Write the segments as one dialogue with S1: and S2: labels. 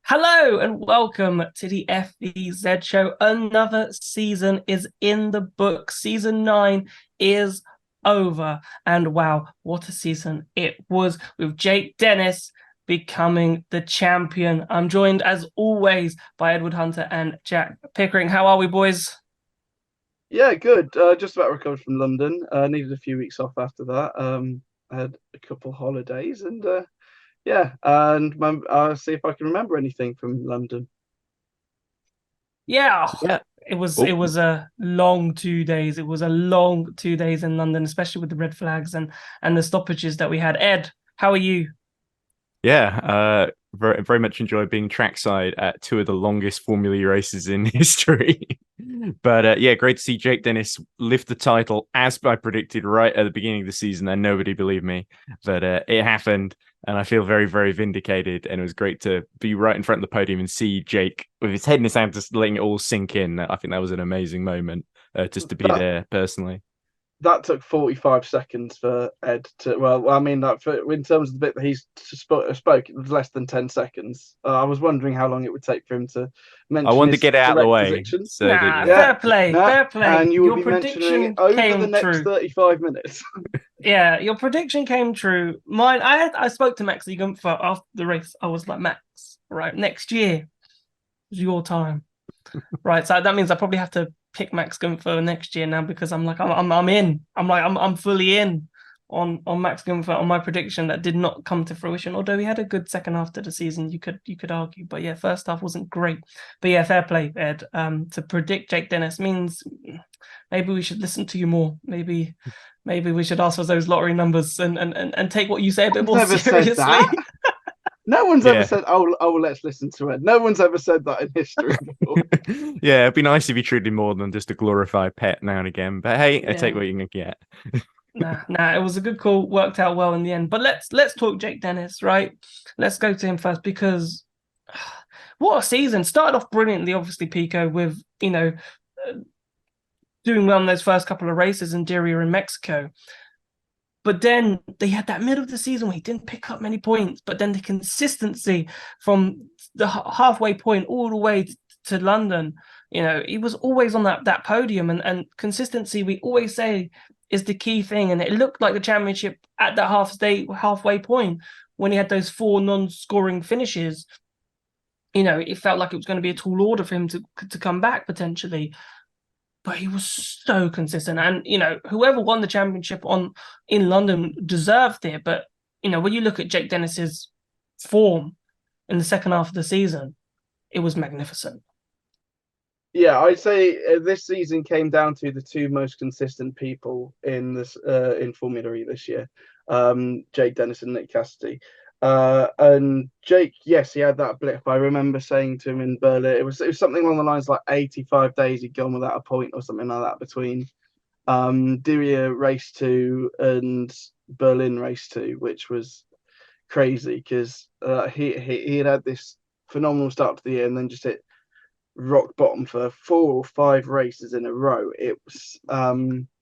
S1: Hello and welcome to the FEZ show. Another season is in the book. Season 9 is over. And wow, what a season it was with Jake Dennis becoming the champion. I'm joined as always by Edward Hunter and Jack Pickering. How are we, boys?
S2: Yeah, good. Just about recovered from London. Needed a few weeks off after that. I had a couple holidays and yeah, and I'll see if I can remember anything from London.
S1: Yeah,
S3: Yeah.
S1: it was a long 2 days. It was a long 2 days in London, especially with the red flags and the stoppages that we had. Ed, how are you?
S3: Very much enjoyed being trackside at two of the longest Formula E races in history. But yeah, great to see Jake Dennis lift the title as I predicted right at the beginning of the season, and nobody believed me. But it happened, and I feel very, very vindicated. And it was great to be right in front of the podium and see Jake with his head in his hand, just letting it all sink in. I think that was an amazing moment, just to be
S2: That
S3: there personally.
S2: that took 45 seconds for Ed to. Well, I mean, in terms of the bit that he's spoke, it was less than 10 seconds. I was wondering how long it would take for him to
S3: I
S2: mention
S3: wanted to
S2: his
S3: get it out of the
S2: correct
S3: way
S2: position.
S3: so that
S1: Nah,
S3: yeah.
S2: Yeah,
S1: fair play,
S2: nah,
S1: fair play.
S2: and you will
S1: Your
S2: be mentioning it
S1: prediction
S2: over the
S1: came
S2: next
S1: true.
S2: 35 minutes.
S1: Yeah, your prediction came true. Mine, I spoke to Max Gunther after the race. I was like, Max, right, next year is your time. Right. So that means I probably have to pick Max Gunther next year now because I'm in. I'm fully in on Max Gunther on my prediction that did not come to fruition. Although he had a good second half to the season, you could argue. But yeah, first half wasn't great. But yeah, fair play, Ed. To predict Jake Dennis means maybe we should listen to you more. Maybe we should ask for those lottery numbers and take what you say a bit
S2: No one's
S1: more
S2: ever said that.
S1: seriously.
S2: No one's ever
S3: Yeah.
S2: said, "Oh, let's listen to it." No one's ever said that in history before.
S3: Yeah, it'd be nice if you treated more than just a glorified pet now and again. But hey, I take
S1: Yeah.
S3: what you can get.
S1: Nah, it was a good call, worked out well in the end. But let's talk Jake Dennis, right? Let's go to him first because what a season. Started off brilliantly, obviously, Pico, with uh, doing well in those first couple of races in Diria in Mexico. But then they had that middle of the season where he didn't pick up many points, but then the consistency from the halfway point all the way to London, he was always on that podium, and consistency we always say is the key thing. And it looked like the championship at that halfway point when he had those four non-scoring finishes. It felt like it was going to be a tall order for him to come back potentially, but he was so consistent. And whoever won the championship on in London deserved it. But when you look at Jake Dennis's form in the second half of the season, it was magnificent.
S2: Yeah, I'd say this season came down to the two most consistent people in Formula E this year, Jake Dennis and Nick Cassidy. And Jake, yes, he had that blip. I remember saying to him in Berlin, it was something along the lines like 85 days he'd gone without a point or something like that between Diriyah race two and Berlin race two, which was crazy because he had this phenomenal start to the year and then just hit rock bottom for 4 or 5 races in a row. It was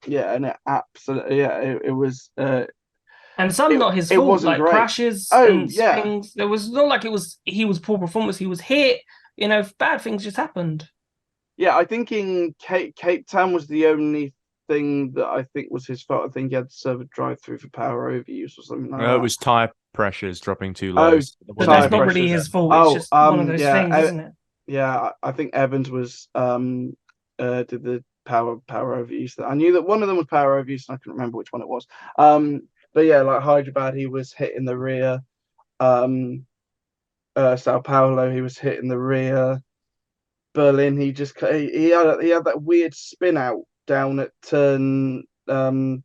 S2: yeah, and it absolutely yeah, it was
S1: And some not his
S2: it
S1: fault,
S2: wasn't
S1: like
S2: great.
S1: crashes
S2: Oh
S1: and
S2: yeah,
S1: things. It was not like he was poor performance. He was hit. Bad things just happened.
S2: yeah. I think in Cape Town was the only thing that I think was his fault. I think he had to serve a drive through for power overuse or something like
S3: It
S2: that.
S3: was tire pressures dropping too low.
S2: Oh,
S3: So there
S1: But
S3: wasn't
S2: tire
S1: that's
S3: any.
S1: not really
S2: pressures.
S1: his fault. It's
S2: Oh
S1: just one of those
S2: yeah,
S1: things, isn't it?
S2: yeah. I think Evans was did the power overuse. I knew that one of them was power overuse, and I couldn't remember which one it was. But yeah, like Hyderabad, he was hit in the rear. Um, Sao Paulo, he was hit in the rear. Berlin, he had that weird spin out down at turn the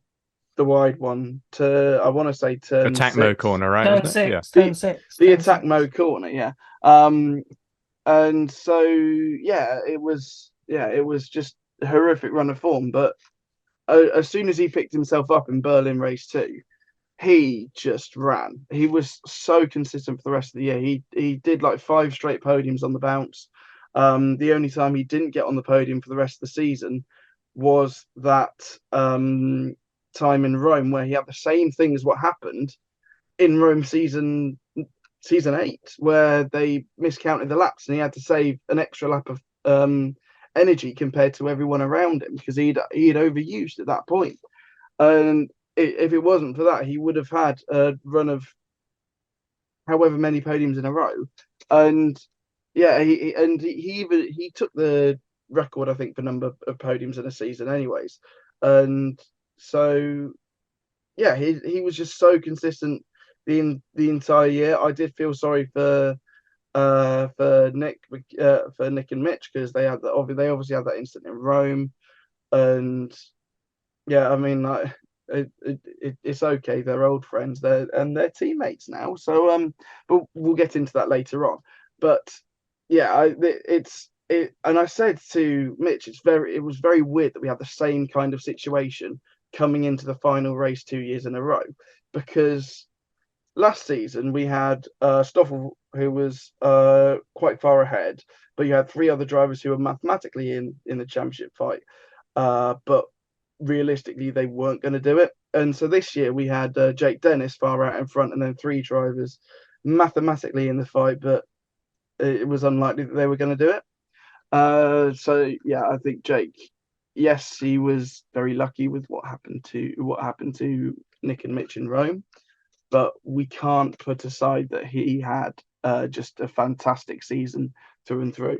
S2: wide one to I want to say turn
S3: Attack mode
S2: six.
S3: corner, right?
S1: Turn
S3: Wasn't it? Yeah.
S1: six, turn
S2: The
S1: six,
S2: the
S1: turn
S2: attack
S1: six.
S2: mode corner, yeah. And so it was just a horrific run of form. But as soon as he picked himself up in Berlin race two, he just ran. He was so consistent for the rest of the year. He did like 5 straight podiums on the bounce. The only time he didn't get on the podium for the rest of the season was that time in Rome where he had the same thing as what happened in Rome season season 8 where they miscounted the laps and he had to save an extra lap of energy compared to everyone around him because he'd overused at that point. And if it wasn't for that, he would have had a run of however many podiums in a row. And yeah, he took the record, I think, for number of podiums in a season, anyways. And so yeah, he was just so consistent the entire year. I did feel sorry for Nick and Mitch because they obviously had that incident in Rome, and yeah, I mean, like, it's okay. They're old friends. They're teammates now. So but we'll get into that later on. But yeah, and I said to Mitch, it was very weird that we had the same kind of situation coming into the final race 2 years in a row, because last season we had Stoffel, who was quite far ahead, but you had 3 other drivers who were mathematically in the championship fight, but realistically they weren't going to do it. And so this year we had Jake Dennis far out in front, and then 3 drivers mathematically in the fight, but it was unlikely that they were going to do it. So yeah, I think Jake, yes, he was very lucky with what happened to Nick and Mitch in Rome, but we can't put aside that he had just a fantastic season through and through.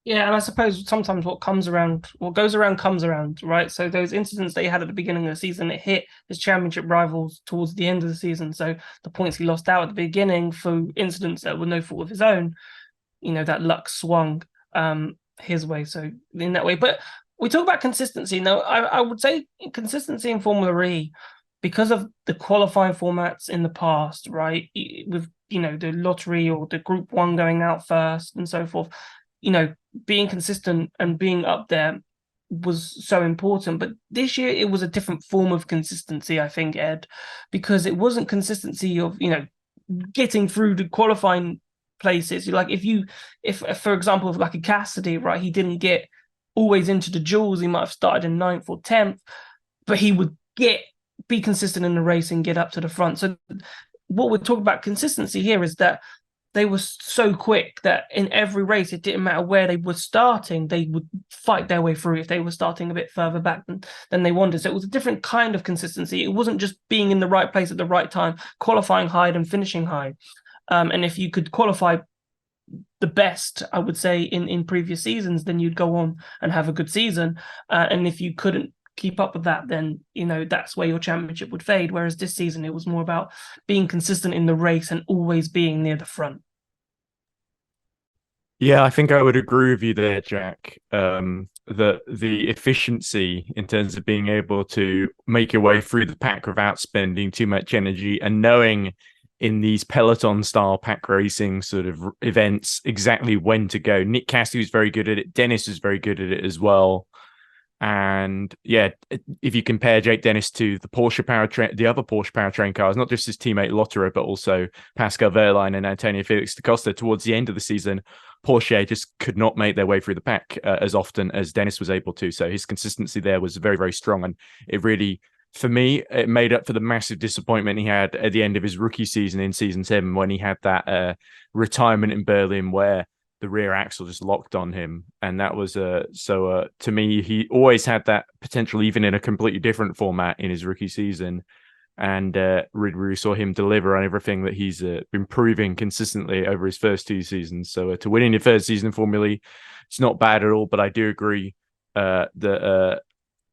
S1: Yeah, and I suppose sometimes what goes around comes around, right? So those incidents that he had at the beginning of the season, it hit his championship rivals towards the end of the season. So the points he lost out at the beginning for incidents that were no fault of his own, that luck swung his way. So in that way, but we talk about consistency. Now, I would say consistency in Formula E, because of the qualifying formats in the past, right? With the lottery or the Group 1 going out first and so forth, being consistent and being up there was so important. But this year it was a different form of consistency, I think, Ed, because it wasn't consistency of getting through the qualifying places. Like if for example, like a Cassidy, right, he didn't get always into the duels. He might have started in 9th or 10th, but he would be consistent in the race and get up to the front. So what we're talking about consistency here is that they were so quick that in every race, it didn't matter where they were starting, they would fight their way through if they were starting a bit further back than they wanted. So it was a different kind of consistency. It wasn't just being in the right place at the right time, qualifying high and finishing high. And if you could qualify the best, I would say, in previous seasons, then you'd go on and have a good season. And if you couldn't keep up with that, then that's where your championship would fade. Whereas this season it was more about being consistent in the race and always being near the front.
S3: Yeah, I think I would agree with you there, Jack. The efficiency in terms of being able to make your way through the pack without spending too much energy, and knowing in these peloton style pack racing sort of events exactly when to go. Nick Cassidy was very good at it. Dennis was very good at it as well. And yeah, if you compare Jake Dennis to the other Porsche powertrain cars, not just his teammate Lotterer, but also Pascal Wehrlein and Antonio Felix da Costa, towards the end of the season, Porsche just could not make their way through the pack as often as Dennis was able to. So his consistency there was very, very strong. And it really, for me, it made up for the massive disappointment he had at the end of his rookie season in season 7, when he had that retirement in Berlin where the rear axle just locked on him. And that was to me, he always had that potential, even in a completely different format in his rookie season. And we saw him deliver on everything that he's been proving consistently over his first 2 seasons. So to win in your first season in Formula E, it's not bad at all. But I do agree that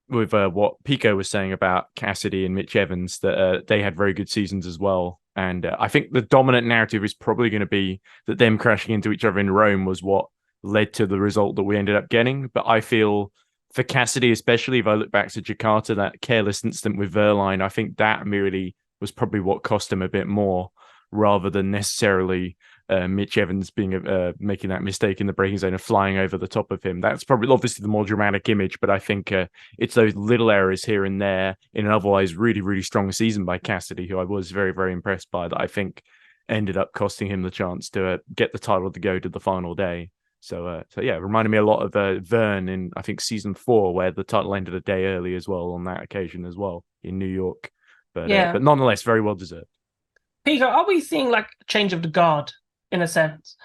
S3: with what Picko was saying about Cassidy and Mitch Evans, that they had very good seasons as well. And I think the dominant narrative is probably going to be that them crashing into each other in Rome was what led to the result that we ended up getting. But I feel for Cassidy, especially if I look back to Jakarta, that careless incident with Wehrlein, I think that merely was probably what cost him a bit more, rather than necessarily Mitch Evans being making that mistake in the braking zone and flying over the top of him. That's probably obviously the more dramatic image, but I think it's those little errors here and there in an otherwise really, really strong season by Cassidy, who I was very, very impressed by, that I think ended up costing him the chance to get the title to go to the final day. So yeah, it reminded me a lot of Verne in, I think, season 4, where the title ended a day early as well on that occasion as well in New York. But nonetheless, very well deserved.
S1: Picko, are we seeing like a change of the guard in a sense?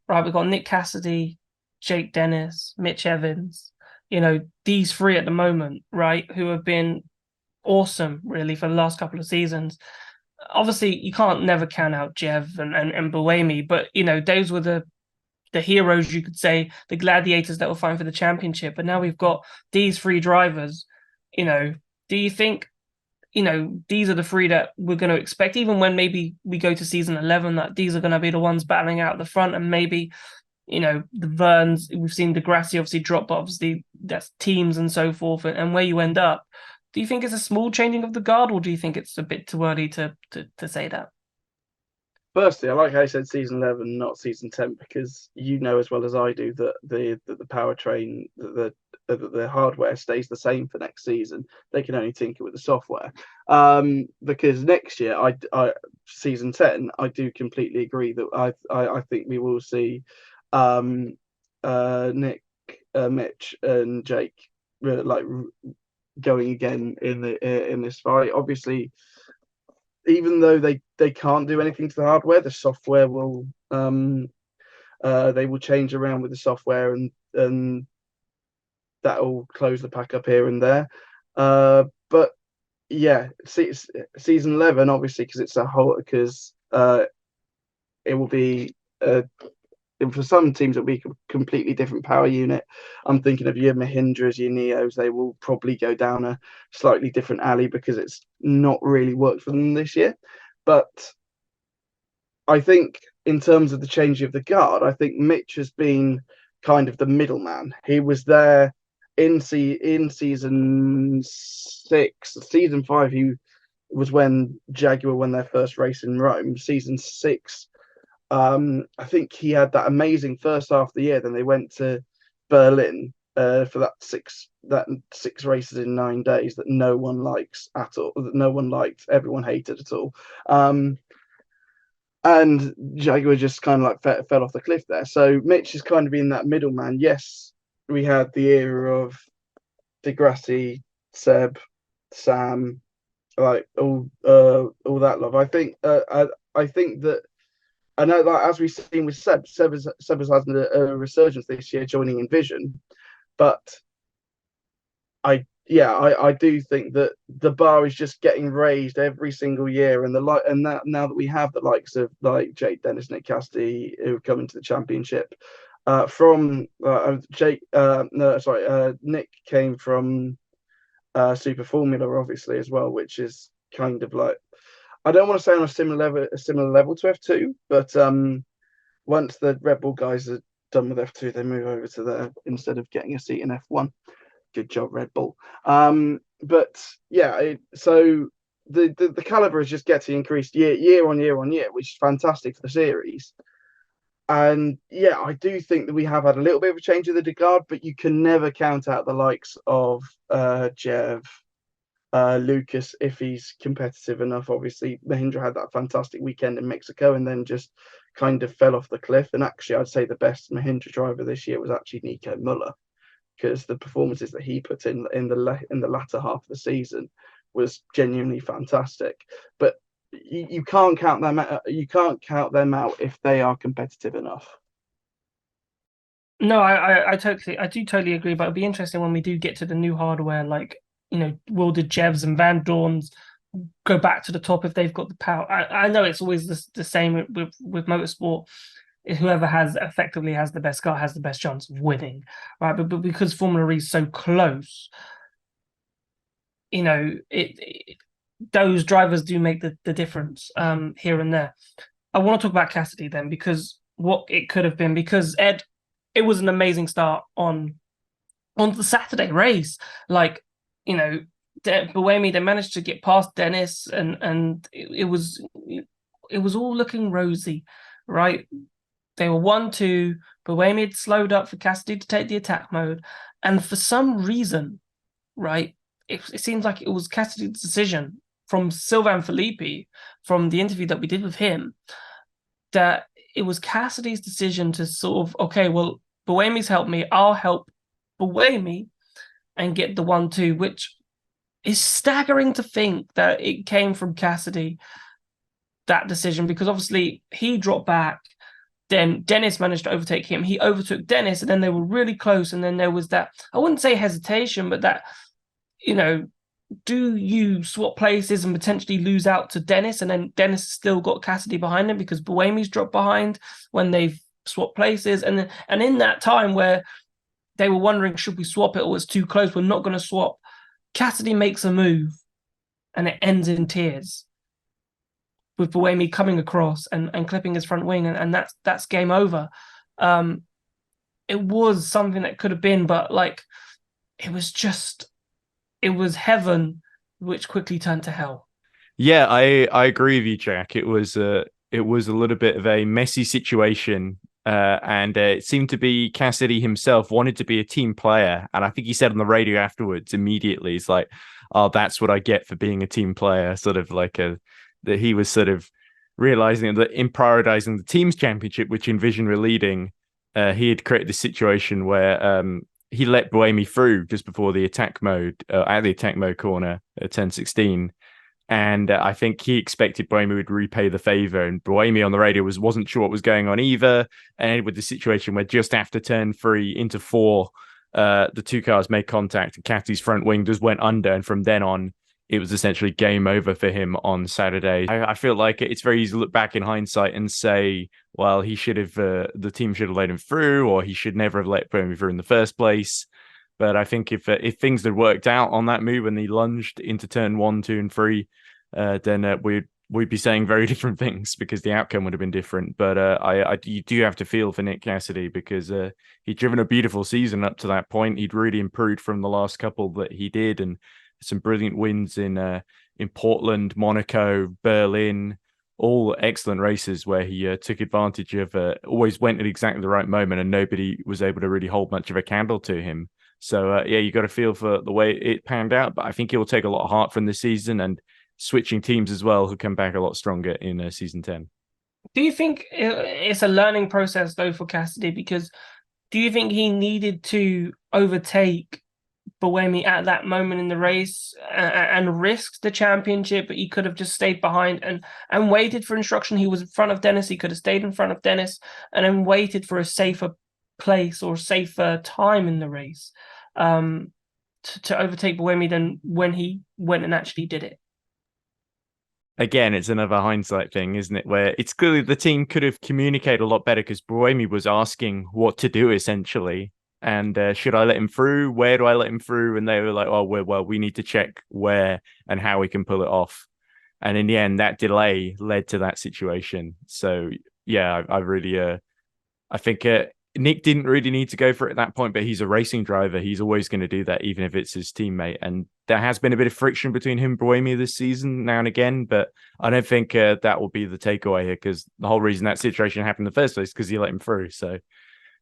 S1: Right, we've got Nick Cassidy, Jake Dennis, Mitch Evans, these three at the moment, right, who have been awesome really for the last couple of seasons. Obviously, you can't never count out Jev and Buemi, but those were the heroes, you could say, the gladiators that were fighting for the championship. But now we've got these three drivers. Do you think these are the three that we're going to expect, even when maybe we go to season 11, that these are going to be the ones battling out the front, and maybe the Verns, we've seen Degrassi obviously drop, but obviously that's teams and so forth, and where you end up. Do you think it's a small changing of the guard, or do you think it's a bit too early to say that?
S2: Firstly, I like how I said season 11, not season 10, because you know as well as I do that the powertrain, the hardware stays the same for next season. They can only tinker with the software. Because next year, I season 10, I do completely agree that I think we will see Nick, Mitch, and Jake going again in this fight. Obviously, even though they can't do anything to the hardware, the software will they will change around with the software, and that will close the pack up here and there. But yeah, season 11, obviously, because it's it will be for some teams it'll be a completely different power unit. I'm thinking of your Mahindras, your Neos. They will probably go down a slightly different alley because it's not really worked for them this year. But I think in terms of the change of the guard, I think Mitch has been kind of the middleman. He was there in season 6, season 5. He was when Jaguar won their first race in Rome. Season 6. I think he had that amazing first half of the year. Then they went to Berlin for that six races in 9 days that no one likes at all. That no one liked. Everyone hated at all. And Jaguar just kind of like fell off the cliff there. So Mitch is kind of being that middleman. Yes, we had the era of Degrassi, Seb, Sam, like all that love. I think that. I know that as we've seen with Seb has had a resurgence this year joining Envision, but I do think that the bar is just getting raised every single year, and now that we have the likes of like Jake Dennis, Nick Cassidy who have come into the championship, Nick came from Super Formula obviously as well, which is kind of like, I don't want to say on a similar level to F2, but once the Red Bull guys are done with F2, they move over to there instead of getting a seat in F1. Good job, Red Bull. But yeah, so the caliber is just getting increased year on year, which is fantastic for the series. And yeah, I do think that we have had a little bit of a change of the guard, but you can never count out the likes of Jev, Lucas, if he's competitive enough. Obviously, Mahindra had that fantastic weekend in Mexico and then just kind of fell off the cliff. And actually, I'd say the best Mahindra driver this year was actually Nico Muller, because the performances that he put in the latter half of the season was genuinely fantastic. But you can't count them out. You can't count them out if they are competitive enough.
S1: No, I do totally agree. But it'll be interesting when we do get to the new hardware, like, will the Jevs and Van Dorns go back to the top if they've got the power? I know it's always the same with motorsport. Whoever effectively has the best car has the best chance of winning, right? But because Formula E is so close, those drivers do make the difference here and there. I want to talk about Cassidy then, because what it could have been, because Ed, it was an amazing start on the Saturday race. Like, Buemi, they managed to get past Dennis, and it was all looking rosy, right? They were 1-2. Buemi had slowed up for Cassidy to take the attack mode, and for some reason, right, it seems like it was Cassidy's decision from Sylvain Filippi, from the interview that we did with him, that it was Cassidy's decision to sort of, okay, well, Buemi's helped me, I'll help Buemi and get the 1-2, which is staggering to think that it came from Cassidy. that decision, because obviously he dropped back. Then Dennis managed to overtake him. He overtook Dennis, and then they were really close. And then there was that, I wouldn't say hesitation, but that, do you swap places and potentially lose out to Dennis? And then Dennis still got Cassidy behind him because Buemi's dropped behind when they've swapped places. And in that time where they were wondering, should we swap it or it's too close, we're not going to swap, Cassidy makes a move and it ends in tears with Buemi coming across and clipping his front wing. And that's game over. It was something that could have been, but it was heaven, which quickly turned to hell.
S3: Yeah, I agree with you, Jack. It was a little bit of a messy situation, and it seemed to be Cassidy himself wanted to be a team player, and I think he said on the radio afterwards immediately, he's like, "Oh, that's what I get for being a team player." Sort of like that he was sort of realizing that in prioritizing the team's championship, which Envision were leading, he had created this situation where he let Buemi through just before the attack mode, at the attack mode corner at 10:16. And I think he expected Buemi would repay the favor. And Buemi on the radio wasn't sure what was going on either. And with the situation where just after turn 3 into 4, the two cars made contact and Catty's front wing just went under. And from then on, it was essentially game over for him on Saturday. I feel like it's very easy to look back in hindsight and say, well, he should have, the team should have let him through, or he should never have let Buemi through in the first place. But I think if things had worked out on that move and he lunged into turn 1, 2, and 3, then we'd be saying very different things because the outcome would have been different. But you do have to feel for Nick Cassidy because he'd driven a beautiful season up to that point. He'd really improved from the last couple that he did, and some brilliant wins in Portland, Monaco, Berlin, all excellent races where he took advantage of, always went at exactly the right moment, and nobody was able to really hold much of a candle to him. So yeah, you got to feel for the way it panned out, but I think it will take a lot of heart from this season and switching teams as well, who come back a lot stronger in season 10.
S1: Do you think it's a learning process though for Cassidy? Because do you think he needed to overtake Buemi at that moment in the race and risked the championship, but he could have just stayed behind and waited for instruction? He was in front of Dennis. He could have stayed in front of Dennis and then waited for a safer place or safer time in the race to overtake Buemi than when he went and actually did it.
S3: Again, it's another hindsight thing, isn't it? Where it's clearly the team could have communicated a lot better because Buemi was asking what to do essentially. And should I let him through? Where do I let him through? And they were like, oh, well, we need to check where and how we can pull it off. And in the end, that delay led to that situation. So, yeah, I think Nick didn't really need to go for it at that point, but he's a racing driver. He's always going to do that, even if it's his teammate. And there has been a bit of friction between him and Buemi this season now and again, but I don't think that will be the takeaway here because the whole reason that situation happened in the first place is because he let him through.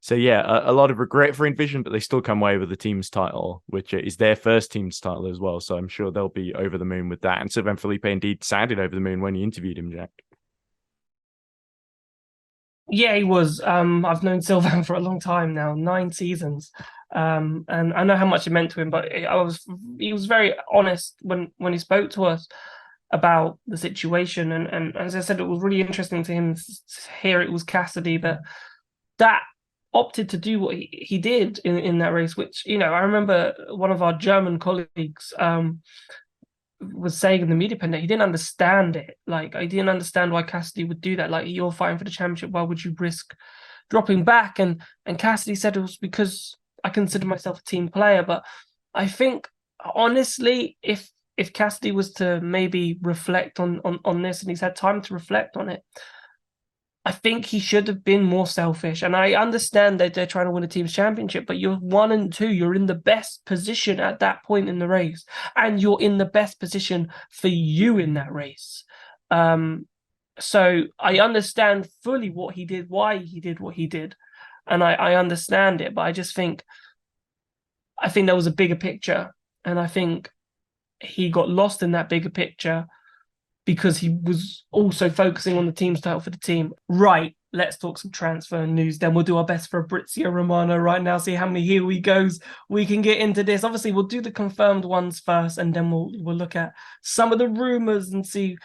S3: So yeah, a lot of regret for Envision, but they still come away with the team's title, which is their first team's title as well. So I'm sure they'll be over the moon with that. And Sylvain Philippe indeed sounded over the moon when he interviewed him, Jack.
S1: Yeah, he was. I've known Sylvain for a long time now, 9 seasons. And I know how much it meant to him, but he was very honest when he spoke to us about the situation. And as I said, it was really interesting to him to hear it was Cassidy that opted to do what he did in that race, which, I remember one of our German colleagues was saying in the media pen that he didn't understand it. Like, I didn't understand why Cassidy would do that. Like, you're fighting for the championship, why would you risk dropping back? And Cassidy said it was because I consider myself a team player. But I think, honestly, if Cassidy was to maybe reflect on this, and he's had time to reflect on it, I think he should have been more selfish. And I understand that they're trying to win a team's championship, but you're 1 and 2. You're in the best position at that point in the race. And you're in the best position for you in that race. So I understand fully what he did, why he did what he did. And I understand it, but I think there was a bigger picture. And I think he got lost in that bigger picture because he was also focusing on the team's title for the team. Right, let's talk some transfer news. Then we'll do our best for Fabrizio Romano right now, see how many here we goes we can get into this. Obviously, we'll do the confirmed ones first, and then we'll look at some of the rumors and see,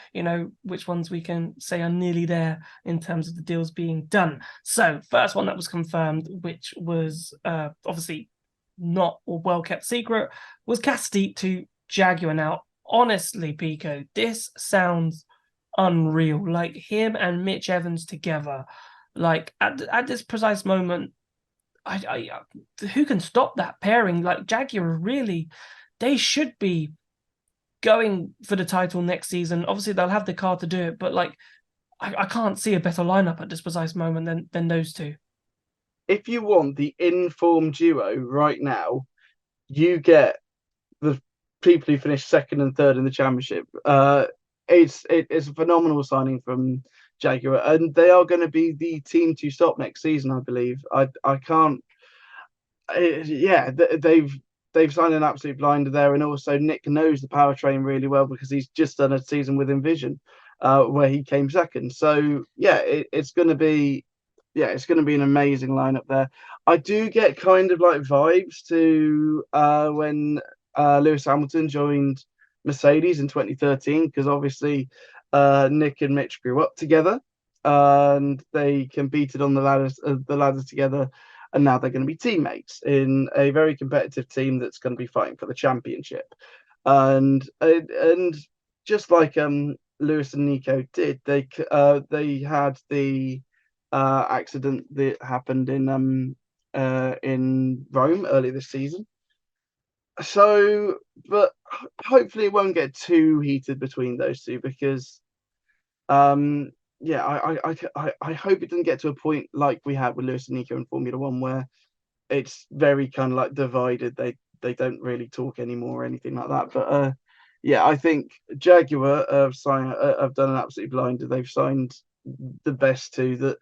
S1: which ones we can say are nearly there in terms of the deals being done. So, first one that was confirmed, which was obviously not a well kept secret, was Casti to Jaguar. Now, honestly, Picko, this sounds unreal. Like him and Mitch Evans together, like at this precise moment, I who can stop that pairing? Like Jaguar really, they should be going for the title next season. Obviously, they'll have the car to do it, but like I can't see a better lineup at this precise moment than those two.
S2: If you want the informed duo right now, you get the people who finished second and third in the championship. It's a phenomenal signing from Jaguar, and they are going to be the team to stop next season, I believe. I can't. Yeah, they've signed an absolute blinder there, and also Nick knows the powertrain really well because he's just done a season with Envision, where he came second. So yeah, it's going to be. Yeah, it's going to be an amazing lineup there. I do get kind of like vibes to when Lewis Hamilton joined Mercedes in 2013, because obviously Nick and Mitch grew up together and they competed on the ladders together, and now they're going to be teammates in a very competitive team that's going to be fighting for the championship. And just like Lewis and Nico did, they had the accident that happened in Rome early this season. So, but hopefully it won't get too heated between those two, because yeah, I hope it doesn't get to a point like we had with Lewis and Nico in Formula One, where it's very kind of like divided. They don't really talk anymore or anything like that. But yeah, I think Jaguar have done an absolute blinder. They've signed the best two that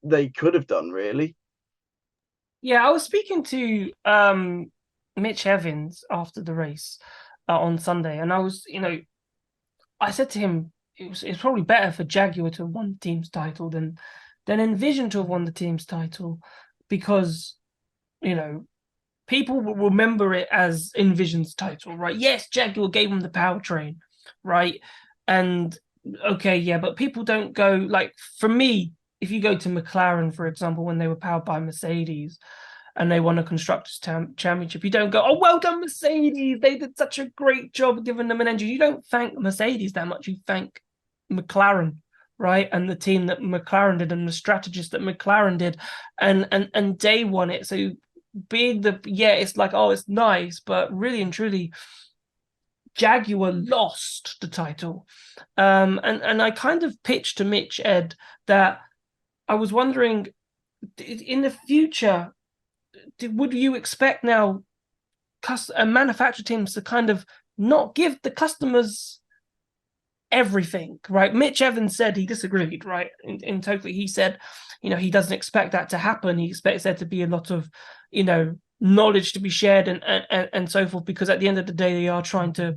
S2: they could have done, really.
S1: Yeah, I was speaking to Mitch Evans after the race on Sunday, and I was, I said to him, it's probably better for Jaguar to have won the team's title than Envision to have won the team's title, because people will remember it as Envision's title, right? Yes, Jaguar gave him the powertrain, right? And okay, yeah, but people don't go like, for me, if you go to McLaren, for example, when they were powered by Mercedes and they won a constructors championship, you don't go, oh, well done, Mercedes, they did such a great job giving them an engine. You don't thank Mercedes that much, you thank McLaren, right? And the team that McLaren did and the strategist that McLaren did, and they won it. So being it's like, oh, it's nice, but really and truly, Jaguar lost the title. And I kind of pitched to Mitch Ed that I was wondering, in the future, would you expect now manufacturer teams to kind of not give the customers everything, right? Mitch Evans said he disagreed, right? In totally, he said, he doesn't expect that to happen. He expects there to be a lot of, knowledge to be shared and so forth, because at the end of the day, they are trying to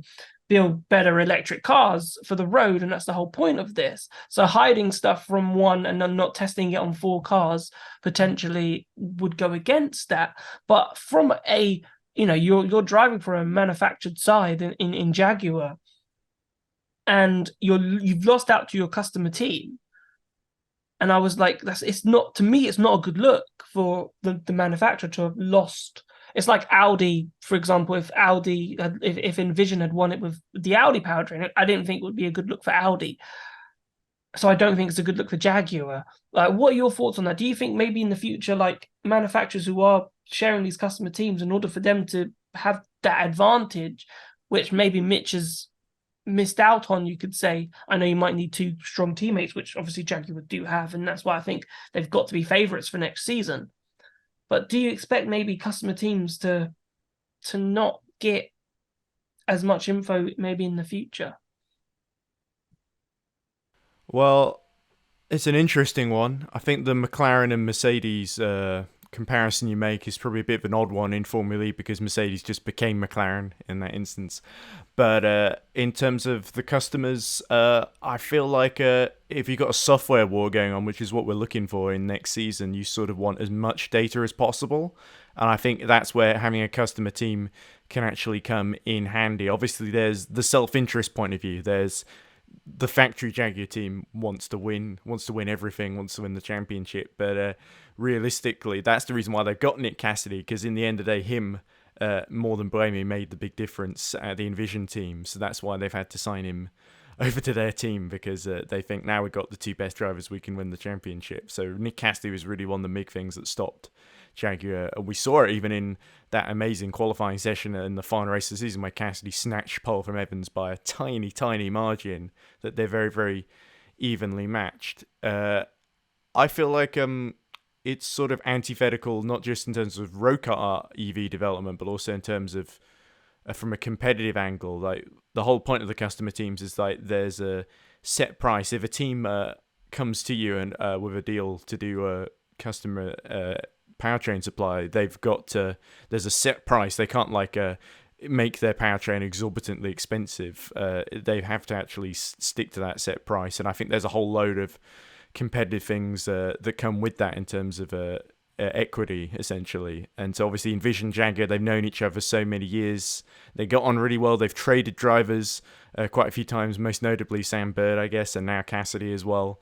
S1: build better electric cars for the road, and that's the whole point of this. So hiding stuff from one and then not testing it on 4 cars potentially would go against that. But from a, you're driving for a manufactured side in Jaguar, and you've lost out to your customer team. And I was like, it's not a good look for the manufacturer to have lost. It's like Audi, for example. If Envision had won it with the Audi powertrain, I didn't think it would be a good look for Audi. So I don't think it's a good look for Jaguar. Like, what are your thoughts on that? Do you think maybe in the future, like manufacturers who are sharing these customer teams, in order for them to have that advantage, which maybe Mitch has missed out on, you could say, I know you might need 2 strong teammates, which obviously Jaguar do have, and that's why I think they've got to be favourites for next season. But do you expect maybe customer teams to not get as much info maybe in the future?
S3: Well, it's an interesting one. I think the McLaren and Mercedes comparison you make is probably a bit of an odd one in Formula E because Mercedes just became McLaren in that instance. But in terms of the customers, I feel like if you've got a software war going on, which is what we're looking for in next season, you sort of want as much data as possible. And I think that's where having a customer team can actually come in handy. Obviously, there's the self-interest point of view. There's the factory Jaguar team wants to win everything, wants to win the championship. But realistically, that's the reason why they've got Nick Cassidy, because in the end of the day, him more than Blamey made the big difference at the Envision team. So that's why they've had to sign him over to their team, because they think now we've got the two best drivers, we can win the championship. So Nick Cassidy was really one of the big things that stopped Jaguar. We saw it even in that amazing qualifying session in the final race of the season where Cassidy snatched pole from Evans by a tiny, tiny margin, that they're very, very evenly matched. I feel like it's sort of antithetical, not just in terms of road car EV development, but also in terms of from a competitive angle. Like, the whole point of the customer teams is like there's a set price. If a team comes to you and with a deal to do a customer powertrain supply, there's a set price. They can't make their powertrain exorbitantly expensive. They have to actually stick to that set price. And I think there's a whole load of competitive things that come with that in terms of equity, essentially. And so obviously Envision Jaguar, they've known each other so many years. They got on really well. They've traded drivers quite a few times, most notably Sam Bird, I guess, and now Cassidy as well.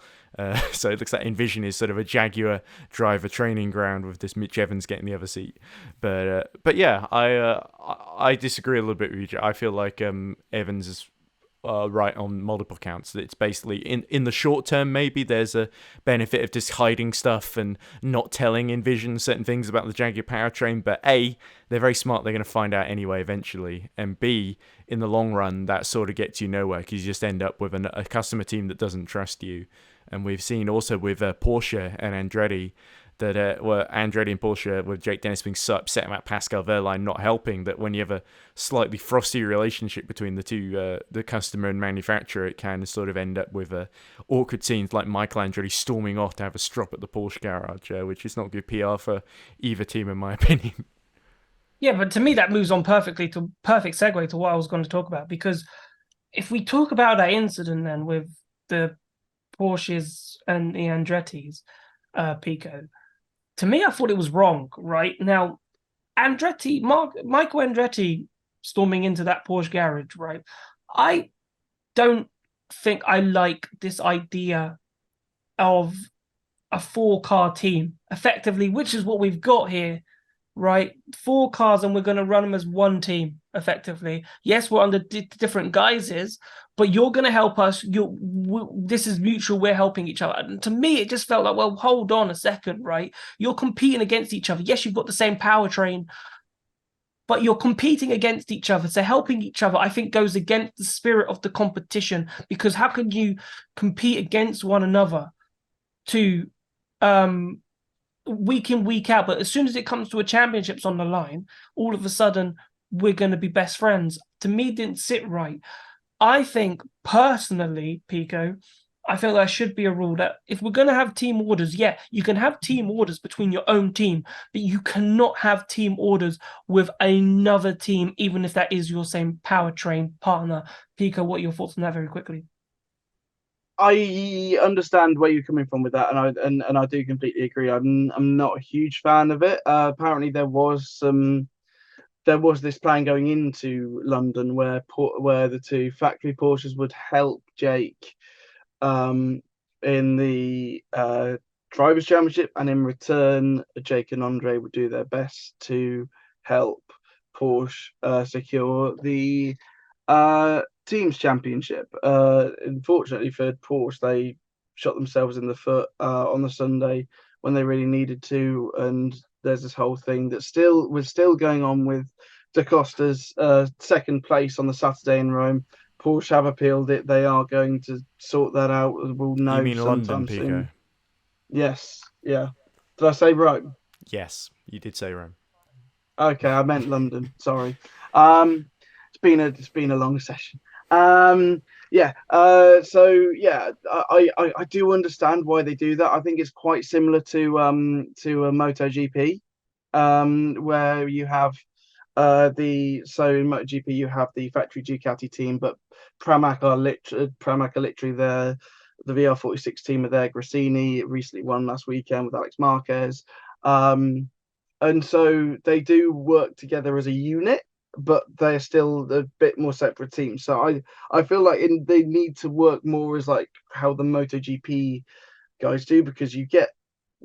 S3: So it looks like Envision is sort of a Jaguar driver training ground, with this Mitch Evans getting the other seat. But yeah, I disagree a little bit with you. I feel like Evans is right on multiple counts. It's basically in the short term, maybe there's a benefit of just hiding stuff and not telling Envision certain things about the Jaguar powertrain, but A, they're very smart, they're going to find out anyway eventually, and B, in the long run, that sort of gets you nowhere, because you just end up with a customer team that doesn't trust you. And we've seen also with Porsche and Andretti that Andretti and Porsche, with Jake Dennis being so upset about Pascal Wehrlein not helping, that when you have a slightly frosty relationship between the two, the customer and manufacturer, it can sort of end up with awkward scenes like Michael Andretti storming off to have a strop at the Porsche garage, which is not good PR for either team, in my opinion.
S1: Yeah, but to me, that moves on perfect segue to what I was going to talk about, because if we talk about that incident then with the Porsches and the Andretti's, Picko, to me, I thought it was wrong. Right now, Michael Andretti storming into that Porsche garage, right? I don't think I like this idea of a 4-car team, effectively, which is what we've got here, right? 4 cars, and we're going to run them as one team, effectively. Yes, we're under different guises, but you're going to help us. This is mutual. We're helping each other. And to me, it just felt like, well, hold on a second, right? You're competing against each other. Yes, you've got the same powertrain, but you're competing against each other. So helping each other, I think, goes against the spirit of the competition, because how can you compete against one another to week in, week out, but as soon as it comes to a championships on the line, all of a sudden we're going to be best friends? To me, it didn't sit right. I think personally, Picko, I feel there should be a rule that if we're going to have team orders, yeah, you can have team orders between your own team, but you cannot have team orders with another team, even if that is your same powertrain partner. Picko, what are your thoughts on that very quickly?
S2: I understand where you're coming from with that, and I do completely agree. I'm not a huge fan of it. Apparently, there was this plan going into London where the two factory Porsches would help Jake in the drivers' championship, and in return, Jake and Andre would do their best to help Porsche secure the teams championship. Unfortunately for Porsche, they shot themselves in the foot on the Sunday when they really needed to, and there's this whole thing that was still going on with Da Costa's second place on the Saturday in Rome. Porsche have appealed it. They are going to sort that out. We'll know
S3: You mean
S2: sometime
S3: London, Picko?
S2: soon. Yes, yeah. Did I say Rome?
S3: Yes, you did say Rome.
S2: Okay, I meant London. Sorry. It's been a long session. Yeah. I do understand why they do that. I think it's quite similar to a MotoGP, where you have in MotoGP you have the factory Ducati team, but Pramac are literally the VR46 team of their Grassini recently won last weekend with Alex Marquez. And so they do work together as a unit, but they're still a bit more separate teams. So I feel like they need to work more as like how the MotoGP guys do, because you get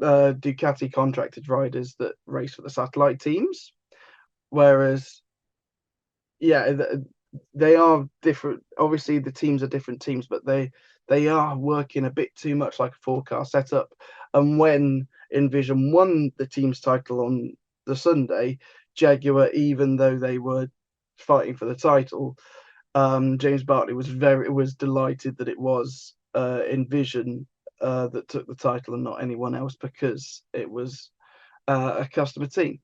S2: Ducati contracted riders that race for the satellite teams, whereas they are different. Obviously, the teams are different teams, but they are working a bit too much like a four-car setup. And when Envision won the team's title on the Sunday, Jaguar, even though they were fighting for the title, James Bartley was delighted that it was Envision that took the title and not anyone else, because it was a customer team.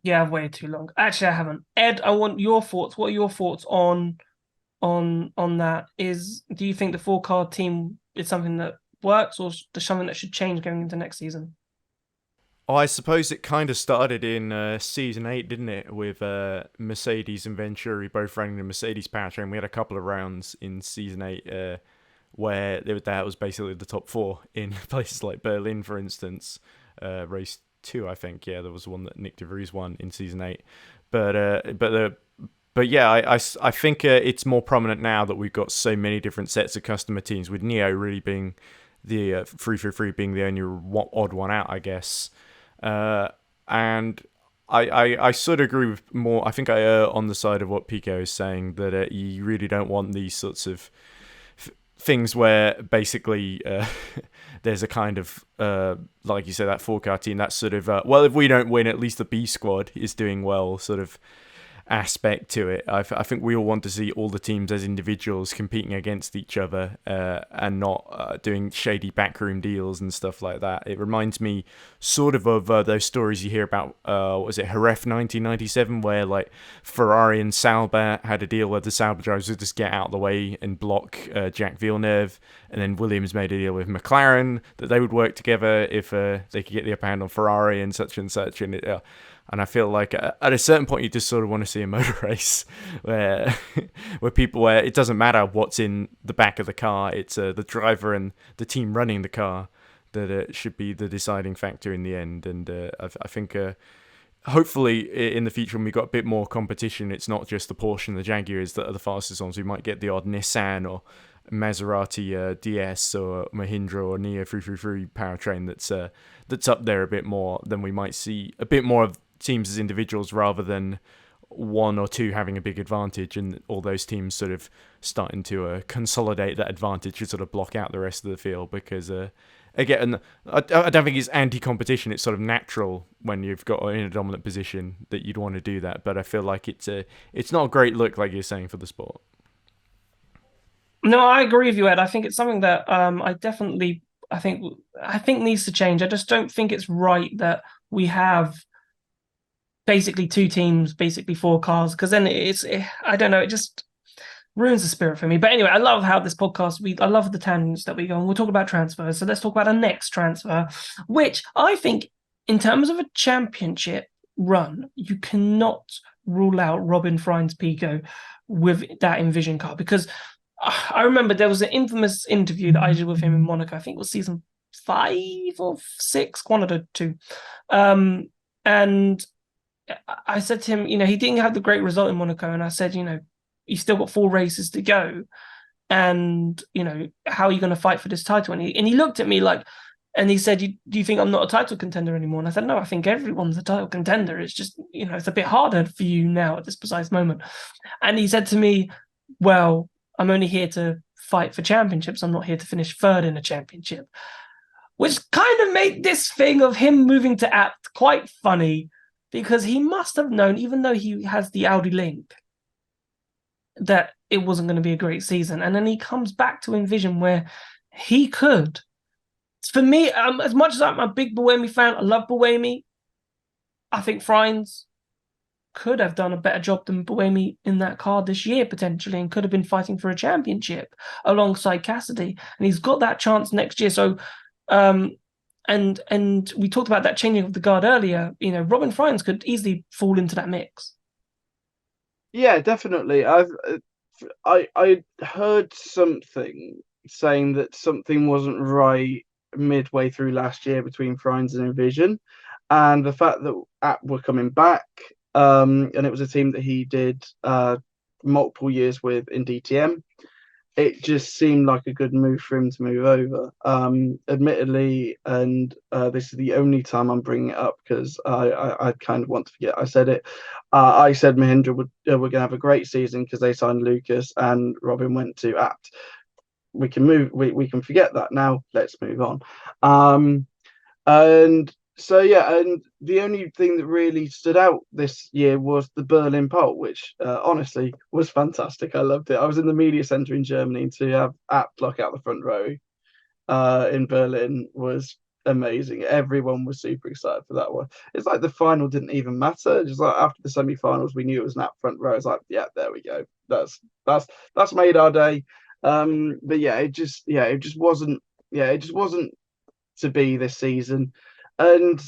S1: Yeah, I've waited too long. Actually, I haven't. Ed, I want your thoughts. What are your thoughts on that? Do you think the four-car team is something that works, or something that should change going into next season?
S3: Oh, I suppose it kind of started in season 8, didn't it? With Mercedes and Venturi both running the Mercedes powertrain. We had a couple of rounds in season 8 where that was basically the top 4 in places like Berlin, for instance. Race 2, I think. Yeah, there was one that Nick de Vries won in season 8. But yeah, I think it's more prominent now that we've got so many different sets of customer teams, with Neo really being the 333 being the only odd one out, I guess. And I sort of agree with more. I think I err on the side of what Picko is saying, that you really don't want these sorts of things where basically there's a kind of like you say, that four-car team, that sort of well, if we don't win, at least the B squad is doing well sort of aspect to it. I think we all want to see all the teams as individuals competing against each other and not doing shady backroom deals and stuff like that. It reminds me sort of those stories you hear about, was it Jerez 1997, where like Ferrari and Sauber had a deal where the Sauber drivers would just get out of the way and block Jacques Villeneuve, and then Williams made a deal with McLaren that they would work together if they could get the upper hand on Ferrari and such, and I feel like at a certain point, you just sort of want to see a motor race where it doesn't matter what's in the back of the car. It's the driver and the team running the car that should be the deciding factor in the end. And I think hopefully in the future, when we've got a bit more competition, it's not just the Porsche and the Jaguars that are the fastest ones. We might get the odd Nissan or Maserati DS or Mahindra or Neo 333 powertrain that's up there a bit more. Then we might see a bit more of teams as individuals rather than one or two having a big advantage, and all those teams sort of starting to consolidate that advantage to sort of block out the rest of the field. Because again, I don't think it's anti-competition. It's sort of natural when you've got in a dominant position that you'd want to do that. But I feel like it's not a great look, like you're saying, for the sport.
S1: No, I agree with you, Ed. I think it's something that I think needs to change. I just don't think it's right that we have basically two teams, basically four cars, because then I don't know, it just ruins the spirit for me. But anyway, I love how this podcast, I love the tangents that we go on. We'll talk about transfers. So let's talk about our next transfer, which I think in terms of a championship run, you cannot rule out Robin Frijns Picko with that Envision car, because I remember there was an infamous interview that I did with him in Monaco. I think it was season 5 or 6, one of the two. And I said to him, he didn't have the great result in Monaco. And I said, you still got 4 races to go. And, how are you going to fight for this title? And he looked at me and he said, do you think I'm not a title contender anymore? And I said, no, I think everyone's a title contender. It's just, it's a bit harder for you now at this precise moment. And he said to me, well, I'm only here to fight for championships. I'm not here to finish third in a championship, which kind of made this thing of him moving to Apt quite funny, because he must have known, even though he has the Audi link, that it wasn't going to be a great season. And then he comes back to Envision where he could. For me, as much as I'm a big Buemi fan, I love Buemi. I think Frijns could have done a better job than Buemi in that car this year potentially, and could have been fighting for a championship alongside Cassidy. And he's got that chance next year. So, and we talked about that changing of the guard earlier. You know, Robin Frijns could easily fall into that mix.
S2: Yeah, definitely. I heard something saying that something wasn't right midway through last year between Frijns and Envision, and the fact that App were coming back, and it was a team that he did multiple years with in DTM. It just seemed like a good move for him to move over. Admittedly, and this is the only time I'm bringing it up because I kind of want to forget I said it. I said Mahindra were going to have a great season because they signed Lucas and Robin went to Apt. We can move. We can forget that now. Let's move on. And so yeah, and the only thing that really stood out this year was the Berlin pole, which honestly was fantastic. I loved it. I was in the media center in Germany, and to have App block out the front row in Berlin was amazing. Everyone was super excited for that one. It's like the final didn't even matter. Just like after the semi-finals, we knew it was an App front row. It's like, yeah, there we go. That's made our day. But yeah, it just wasn't. Yeah, it just wasn't to be this season. And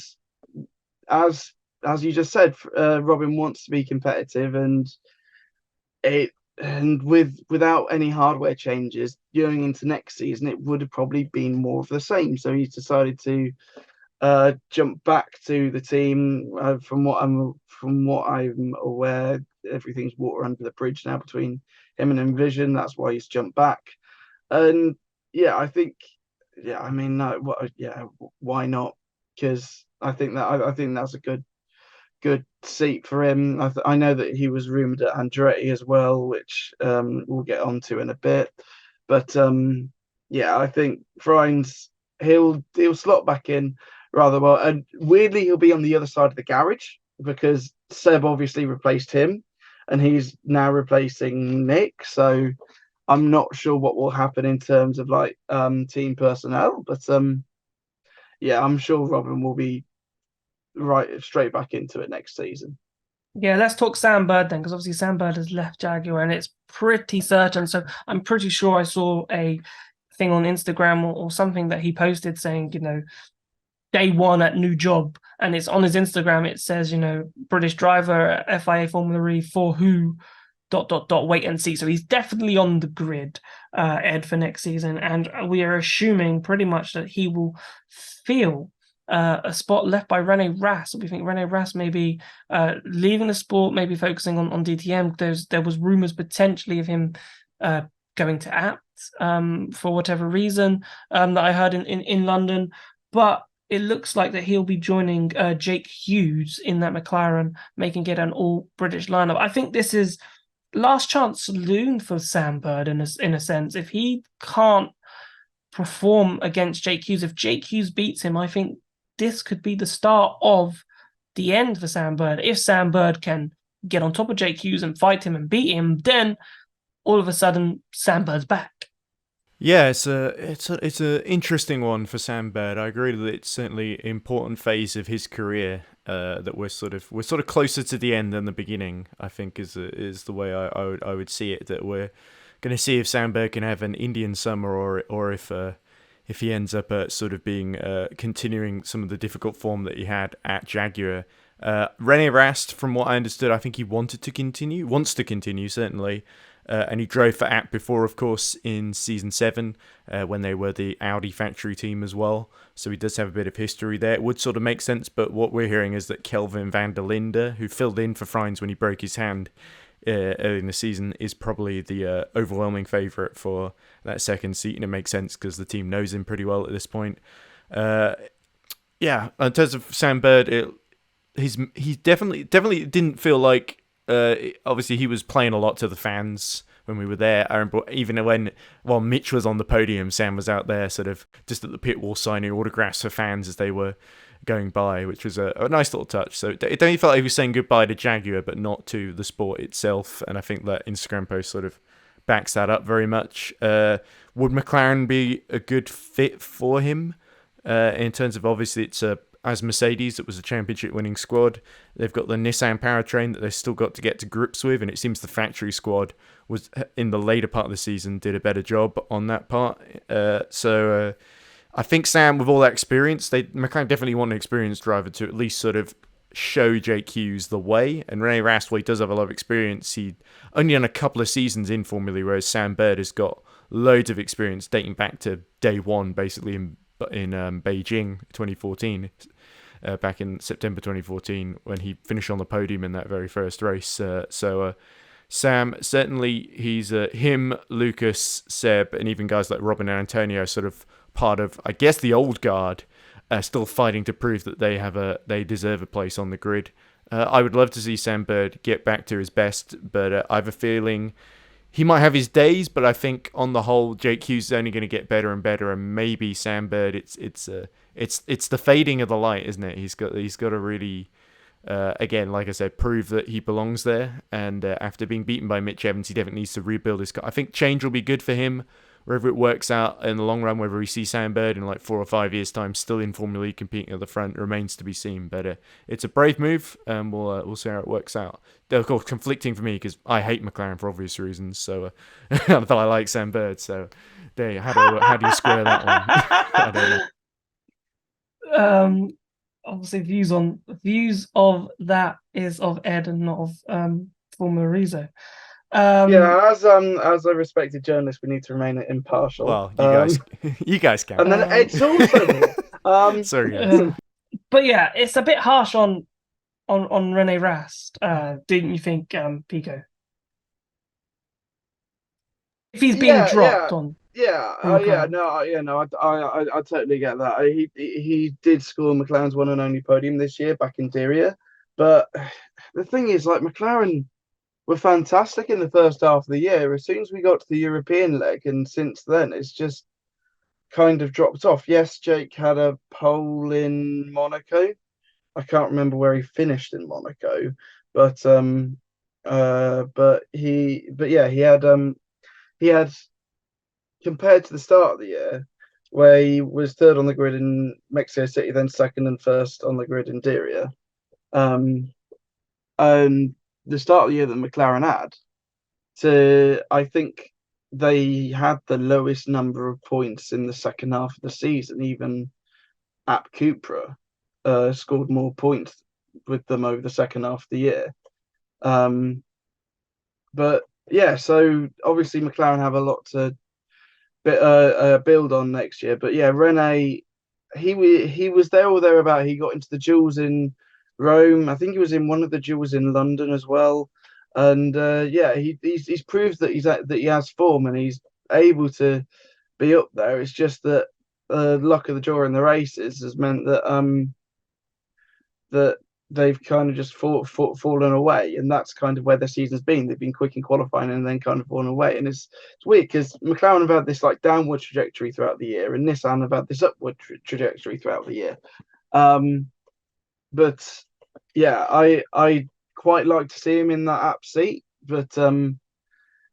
S2: as you just said, Robin wants to be competitive, and without any hardware changes going into next season, it would have probably been more of the same. So he's decided to jump back to the team. From what I'm aware, everything's water under the bridge now between him and Envision. That's why he's jumped back. And yeah, I think, yeah, I mean, why not? Because I think that's a good seat for him. I know that he was rumored at Andretti as well, which we'll get onto in a bit. But yeah, I think Frijns he'll slot back in rather well, and weirdly he'll be on the other side of the garage because Seb obviously replaced him, and he's now replacing Nick. So I'm not sure what will happen in terms of like team personnel, but yeah, I'm sure Robin will be right straight back into it next season.
S1: Yeah, let's talk Sam Bird then, because obviously Sam Bird has left Jaguar, and it's pretty certain. So I'm pretty sure I saw a thing on Instagram or something that he posted saying, you know, day one at new job, and it's on his Instagram. It says, you know, British driver at FIA Formula E for who ... Wait and see. So he's definitely on the grid, Ed, for next season, and we are assuming pretty much that he will fill a spot left by Rene Rast. We think Rene Rast may be leaving the sport, maybe focusing on DTM. There was rumors potentially of him going to Apt for whatever reason that I heard in London, but it looks like that he'll be joining Jake Hughes in that McLaren, making it an all British lineup. I think this is last chance saloon for Sam Bird in a sense. If he can't perform against Jake Hughes, if Jake Hughes beats him, I think this could be the start of the end for Sam Bird. If Sam Bird can get on top of Jake Hughes and fight him and beat him, then all of a sudden Sam Bird's back.
S3: Yeah, it's a interesting one for Sam Bird. I agree that it's certainly an important phase of his career. That we're sort of closer to the end than the beginning, I think is the way I would see it. That we're going to see if Sam Bird can have an Indian summer, or if he ends up sort of being continuing some of the difficult form that he had at Jaguar. Rene Rast, from what I understood, I think he wants to continue certainly. And he drove for Apt before, of course, in season 7, when they were the Audi factory team as well. So he does have a bit of history there. It would sort of make sense, but what we're hearing is that Kelvin van der Linde, who filled in for Frijns when he broke his hand early in the season, is probably the overwhelming favourite for that second seat, and it makes sense because the team knows him pretty well at this point. Yeah, in terms of Sam Bird, he definitely didn't feel like. Obviously, he was playing a lot to the fans when we were there. I remember even while Mitch was on the podium, Sam was out there sort of just at the pit wall signing autographs for fans as they were going by, which was a nice little touch. So it definitely felt like he was saying goodbye to Jaguar, but not to the sport itself. And I think that Instagram post sort of backs that up very much. Would McLaren be a good fit for him in terms of, obviously it's a as Mercedes, that was a championship-winning squad. They've got the Nissan powertrain that they've still got to get to grips with, and it seems the factory squad was in the later part of the season did a better job on that part. So I think Sam, with all that experience, McLaren definitely want an experienced driver to at least sort of show Jake Hughes the way. And Rene Rast, while he does have a lot of experience, he only done a couple of seasons in Formula, whereas Sam Bird has got loads of experience dating back to day one, basically in Beijing 2014, back in September 2014 when he finished on the podium in that very first race. Sam, certainly he's him, Lucas, Seb, and even guys like Robin and Antonio, sort of part of, I guess, the old guard, still fighting to prove that they deserve a place on the grid. I would love to see Sam Bird get back to his best, but I have a feeling he might have his days. But I think on the whole, Jake Hughes is only going to get better and better, and maybe Sam Bird, it's the fading of the light, isn't it? He's got to really. Again, like I said, prove that he belongs there. And after being beaten by Mitch Evans, he definitely needs to rebuild his car. I think change will be good for him, wherever it works out in the long run. Whether we see Sam Bird in like 4 or 5 years' time still in Formula E competing at the front remains to be seen. But it's a brave move, and we'll see how it works out. They're of course conflicting for me because I hate McLaren for obvious reasons. So I thought I like Sam Bird. So there, how do you square that one? I don't know.
S1: Obviously views of that is of Ed and not of former Rizzo.
S2: As a respected journalist, we need to remain impartial.
S3: Well, you guys can.
S2: And then Ed's also here.
S3: Sorry, guys.
S1: But yeah, it's a bit harsh on Rene Rast, didn't you think, Picko? If he's being dropped on.
S2: I totally get that. He did score McLaren's one and only podium this year back in Diriyah, but the thing is, like, McLaren were fantastic in the first half of the year. As soon as we got to the European leg, and since then it's just kind of dropped off. Yes, Jake had a pole in Monaco. I can't remember where he finished in Monaco, but he had. Compared to the start of the year, where he was third on the grid in Mexico City, then second and first on the grid in Diriyah, and the start of the year that McLaren had, I think they had the lowest number of points in the second half of the season. Even App Cupra scored more points with them over the second half of the year. But yeah, so obviously McLaren have a lot to build on next year. But yeah, Rene, he was there or thereabout. He got into the duels in Rome. I think he was in one of the duels in London as well. And he's proved that he has form and he's able to be up there. It's just that luck of the draw in the races has meant that that they've kind of just fallen away, and that's kind of where their season's been. They've been quick in qualifying and then kind of fallen away, and it's weird because McLaren have had this like downward trajectory throughout the year, and Nissan have had this upward trajectory throughout the year. But yeah, I quite like to see him in that app seat, but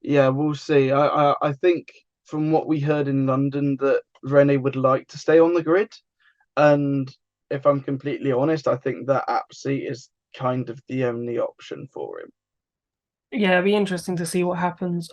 S2: yeah, we'll see. I think from what we heard in London that Rene would like to stay on the grid, and if I'm completely honest, I think that app seat is kind of the only option for him.
S1: Yeah, it'd be interesting to see what happens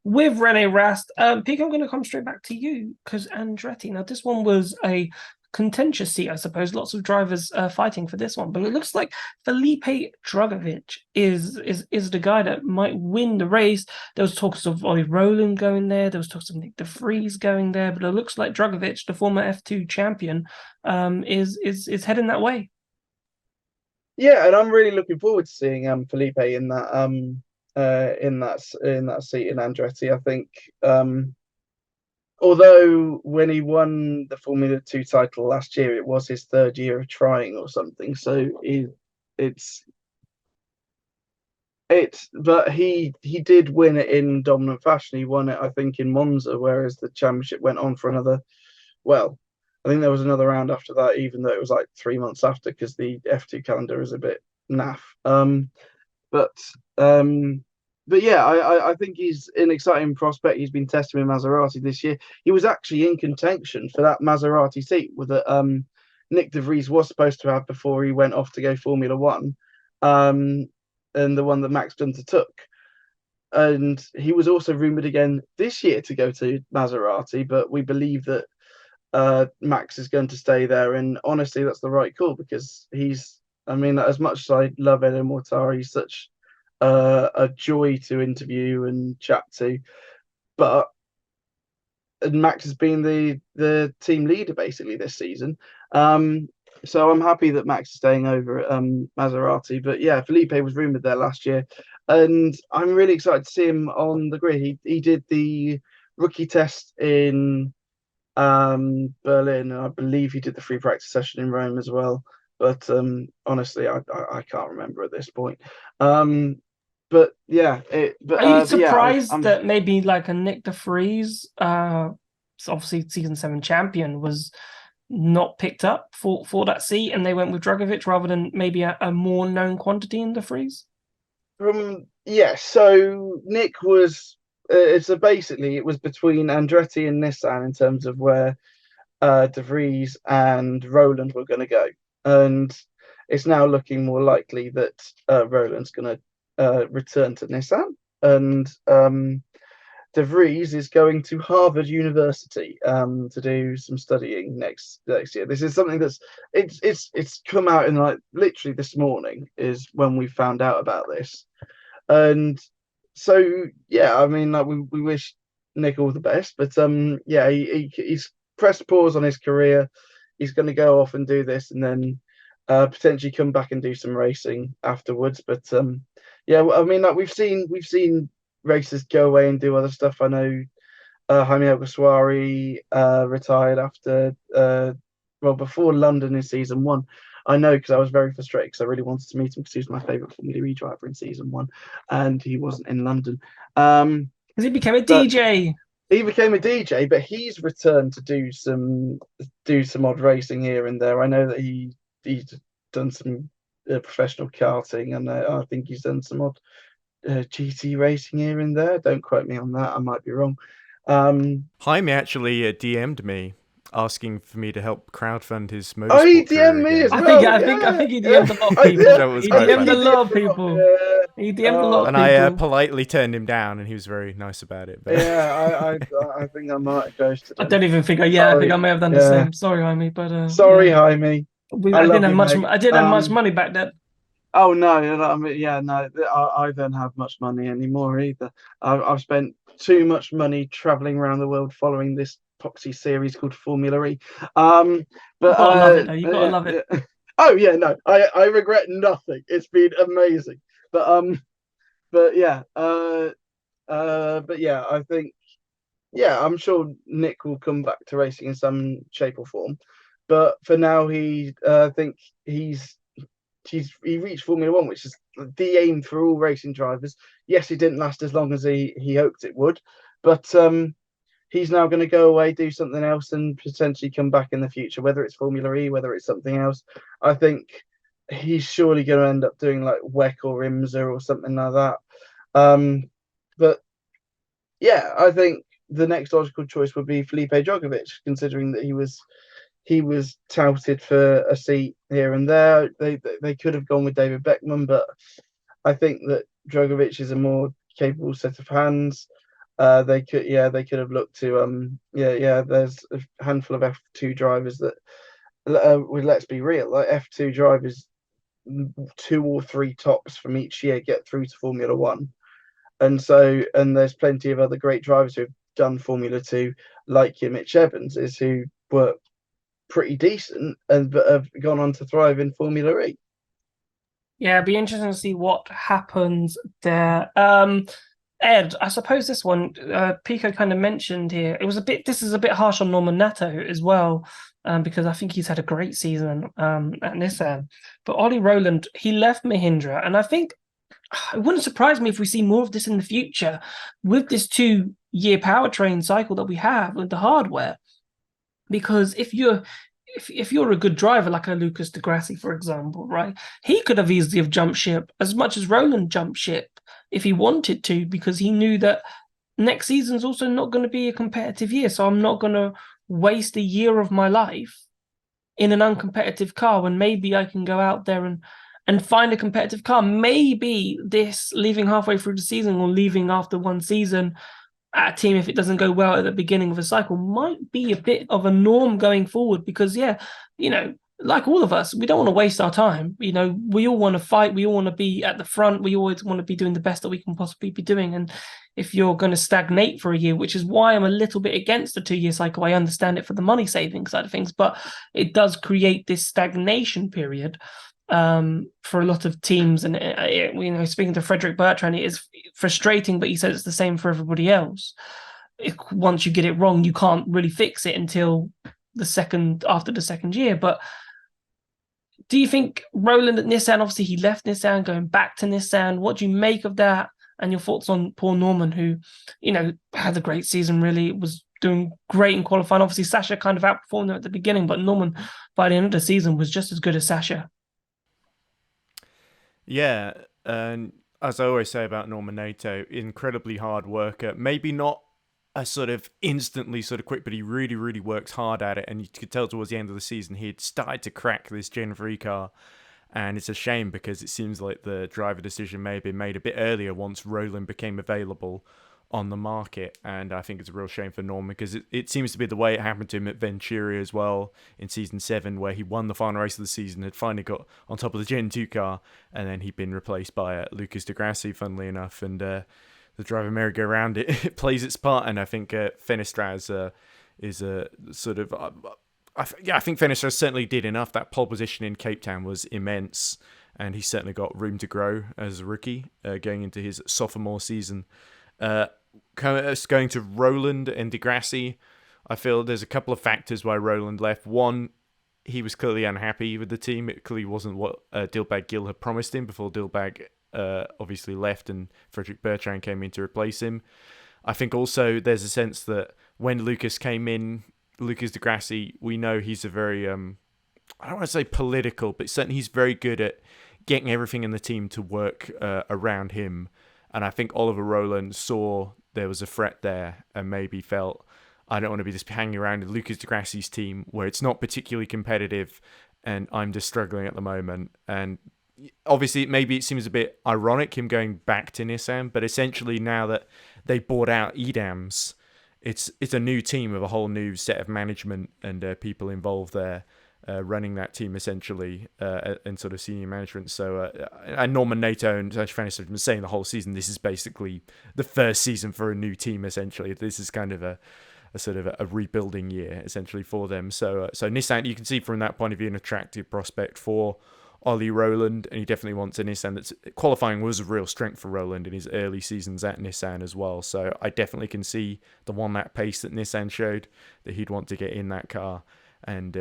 S1: with Rene Rast. Picko, I'm going to come straight back to you because Andretti. Now, this one was a contentious seat, I suppose. Lots of drivers fighting for this one, but it looks like Felipe Drugovich is the guy that might win the race. There was talks of Ollie Rowland going there. There was talks of Nick de Vries going there, but it looks like Drugovich, the former F2 champion, is heading that way.
S2: Yeah, and I'm really looking forward to seeing Felipe in that seat in Andretti. I think although when he won the Formula 2 title last year, it was his third year of trying or something. So but he did win it in dominant fashion. He won it, I think, in Monza, whereas the championship went on for another. Well, I think there was another round after that, even though it was like 3 months after, because the F2 calendar is a bit naff. But yeah, I think he's an exciting prospect. He's been testing with Maserati this year. He was actually in contention for that Maserati seat with Nick de Vries was supposed to have before he went off to go Formula One, and the one that Max Gunter took. And he was also rumoured again this year to go to Maserati, but we believe that Max is going to stay there. And honestly, that's the right call, because I mean, as much as I love Ed Mortar, he's such a joy to interview and chat to. But Max has been the team leader basically this season. So I'm happy that Max is staying over at Maserati. But yeah, Felipe was rumoured there last year, and I'm really excited to see him on the grid. He did the rookie test in Berlin, and I believe he did the free practice session in Rome as well. But honestly, I can't remember at this point. But yeah,
S1: Are you surprised that maybe like a Nick de Vries, obviously season 7 champion, was not picked up for that seat, and they went with Dragovic rather than maybe a more known quantity in de Vries?
S2: So Nick was so basically it was between Andretti and Nissan in terms of where de Vries and Roland were going to go, and it's now looking more likely that Roland's going to return to Nissan, and de Vries is going to Harvard University to do some studying next year. This is something it's come out in like literally this morning is when we found out about this. And so yeah, I mean, like, we wish Nick all the best, but yeah, he's pressed pause on his career. He's going to go off and do this, and then potentially come back and do some racing afterwards. But yeah, I mean, like, we've seen racers go away and do other stuff. I know Jaime Alguersuari retired after before London in season 1. I know, because I was very frustrated because I really wanted to meet him, because he was my favourite Formula E driver in season 1, and he wasn't in London.
S1: Because he became a DJ.
S2: He became a DJ, but he's returned to do some odd racing here and there. I know that he's done some professional karting, and I think he's done some odd GT racing here and there. Don't quote me on that. I might be wrong.
S3: Jaime actually DM'd me asking for me to help crowdfund his motorsport.
S2: Oh, he DM'd me as well.
S1: I think he DM'd a lot of people.
S3: He
S1: DM'd a lot of people. He DM'd a lot of people.
S3: And I politely turned him down, and he was very nice about it. But...
S2: yeah, I think I might have ghosted him.
S1: I don't even think I think I may have done the same. Sorry, Jaime, but
S2: sorry, Jaime.
S1: I didn't have much money back then.
S2: Oh no, I mean, yeah, no, I don't have much money anymore either. I've spent too much money traveling around the world following this poxy series called Formula E. But
S1: you gotta love it, though. You gotta love it.
S2: Oh yeah, no, I regret nothing. It's been amazing. But yeah, I think, yeah, I'm sure Nick will come back to racing in some shape or form. But for now, I think he reached Formula One, which is the aim for all racing drivers. Yes, he didn't last as long as he hoped it would, but he's now going to go away, do something else, and potentially come back in the future, whether it's Formula E, whether it's something else. I think he's surely going to end up doing like WEC or IMSA or something like that. But yeah, I think the next logical choice would be Felipe Drugovich, considering that he was touted for a seat here and there. They could have gone with David Beckman, but I think that Drugovich is a more capable set of hands. They could have looked to there's a handful of F2 drivers that let's be real, like F2 drivers, 2 or 3 tops from each year get through to Formula One, and there's plenty of other great drivers who've done Formula 2, like Mitch Evans, who were pretty decent but have gone on to thrive in Formula E.
S1: Yeah, it'd be interesting to see what happens there. Ed, I suppose this one, Picko kind of mentioned here, this is a bit harsh on Norman Nato as well, because I think he's had a great season at Nissan. But Ollie Rowland, he left Mahindra, and I think it wouldn't surprise me if we see more of this in the future with this 2-year powertrain cycle that we have with the hardware. Because if you're a good driver, like a Lucas de Grassi, for example, right, he could have easily have jumped ship as much as Rowland jumped ship if he wanted to, because he knew that next season's also not going to be a competitive year. So I'm not going to waste a year of my life in an uncompetitive car when maybe I can go out there and find a competitive car. Maybe this leaving halfway through the season or leaving after one season at a team, if it doesn't go well at the beginning of a cycle, might be a bit of a norm going forward. Because like all of us, we don't want to waste our time. We all want to fight. We all want to be at the front. We always want to be doing the best that we can possibly be doing. And if you're going to stagnate for a year, which is why I'm a little bit against the 2-year cycle, I understand it for the money saving side of things, but it does create this stagnation period for a lot of teams. And speaking to Frederick Bertrand, it is frustrating, but he says it's the same for everybody else. Once you get it wrong, you can't really fix it until after the second year. But do you think Roland at Nissan, obviously he left Nissan, going back to Nissan, what do you make of that? And your thoughts on Paul Norman, who, had a great season, really was doing great in qualifying. Obviously, Sasha kind of outperformed him at the beginning, but Norman, by the end of the season, was just as good as Sasha.
S3: Yeah, and as I always say about Norman Nato, incredibly hard worker. Maybe not a sort of instantly sort of quick, but he really, really works hard at it. And you could tell towards the end of the season, he had started to crack this Gen 3 car. And it's a shame because it seems like the driver decision may have been made a bit earlier once Roland became available on the market. And I think it's a real shame for Norman because it seems to be the way it happened to him at Venturi as well in Season 7, where he won the final race of the season, had finally got on top of the Gen 2 car, and then he'd been replaced by Lucas Di Grassi, funnily enough. And the driver merry-go-round, it plays its part. And I think Fenestraz is a sort of... I think Fenestraz certainly did enough. That pole position in Cape Town was immense, and he's certainly got room to grow as a rookie going into his sophomore season. Going to Roland and Di Grassi, I feel there's a couple of factors why Roland left. One, he was clearly unhappy with the team. It clearly wasn't what Dilbag Gill had promised him before Dilbag obviously left and Frederick Bertrand came in to replace him. I think also there's a sense that when Lucas came in, Lucas Di Grassi, we know he's a very, I don't want to say political, but certainly he's very good at getting everything in the team to work around him. And I think Oliver Roland saw there was a threat there and maybe felt, I don't want to be just hanging around with Lucas Di Grassi's team where it's not particularly competitive and I'm just struggling at the moment. And obviously, maybe it seems a bit ironic him going back to Nissan, but essentially now that they bought out EDAMS, it's a new team with a whole new set of management and people involved there running that team essentially and sort of senior management. So and Norman Nato and Sasha Fenestraz have been saying the whole season this is basically the first season for a new team essentially. This is kind of a sort of a rebuilding year essentially for them. So Nissan, you can see from that point of view, an attractive prospect for Ollie Roland, and he definitely wants a Nissan that's qualifying was a real strength for Roland in his early seasons at Nissan as well. So I definitely can see the one lap pace that Nissan showed that he'd want to get in that car. And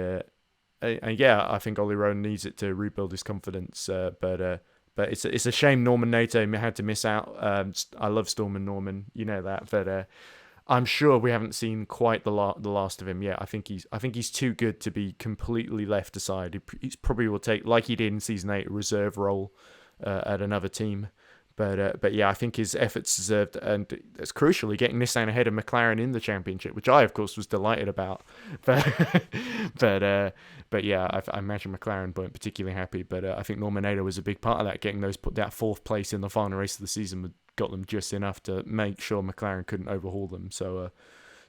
S3: yeah, I think Ollie Roland needs it to rebuild his confidence. But it's a shame Norman Nato had to miss out. I love Storm and Norman, you know that, but I'm sure we haven't seen quite the last of him yet. I think he's too good to be completely left aside. He probably will take, like he did in Season 8, a reserve role at another team. But yeah, I think his efforts deserved, and it's crucially getting Nissan ahead of McLaren in the championship, which I, of course, was delighted about. But yeah, I imagine McLaren weren't particularly happy. But I think Norman Nato was a big part of that, getting that fourth place in the final race of the season got them just enough to make sure McLaren couldn't overhaul them. So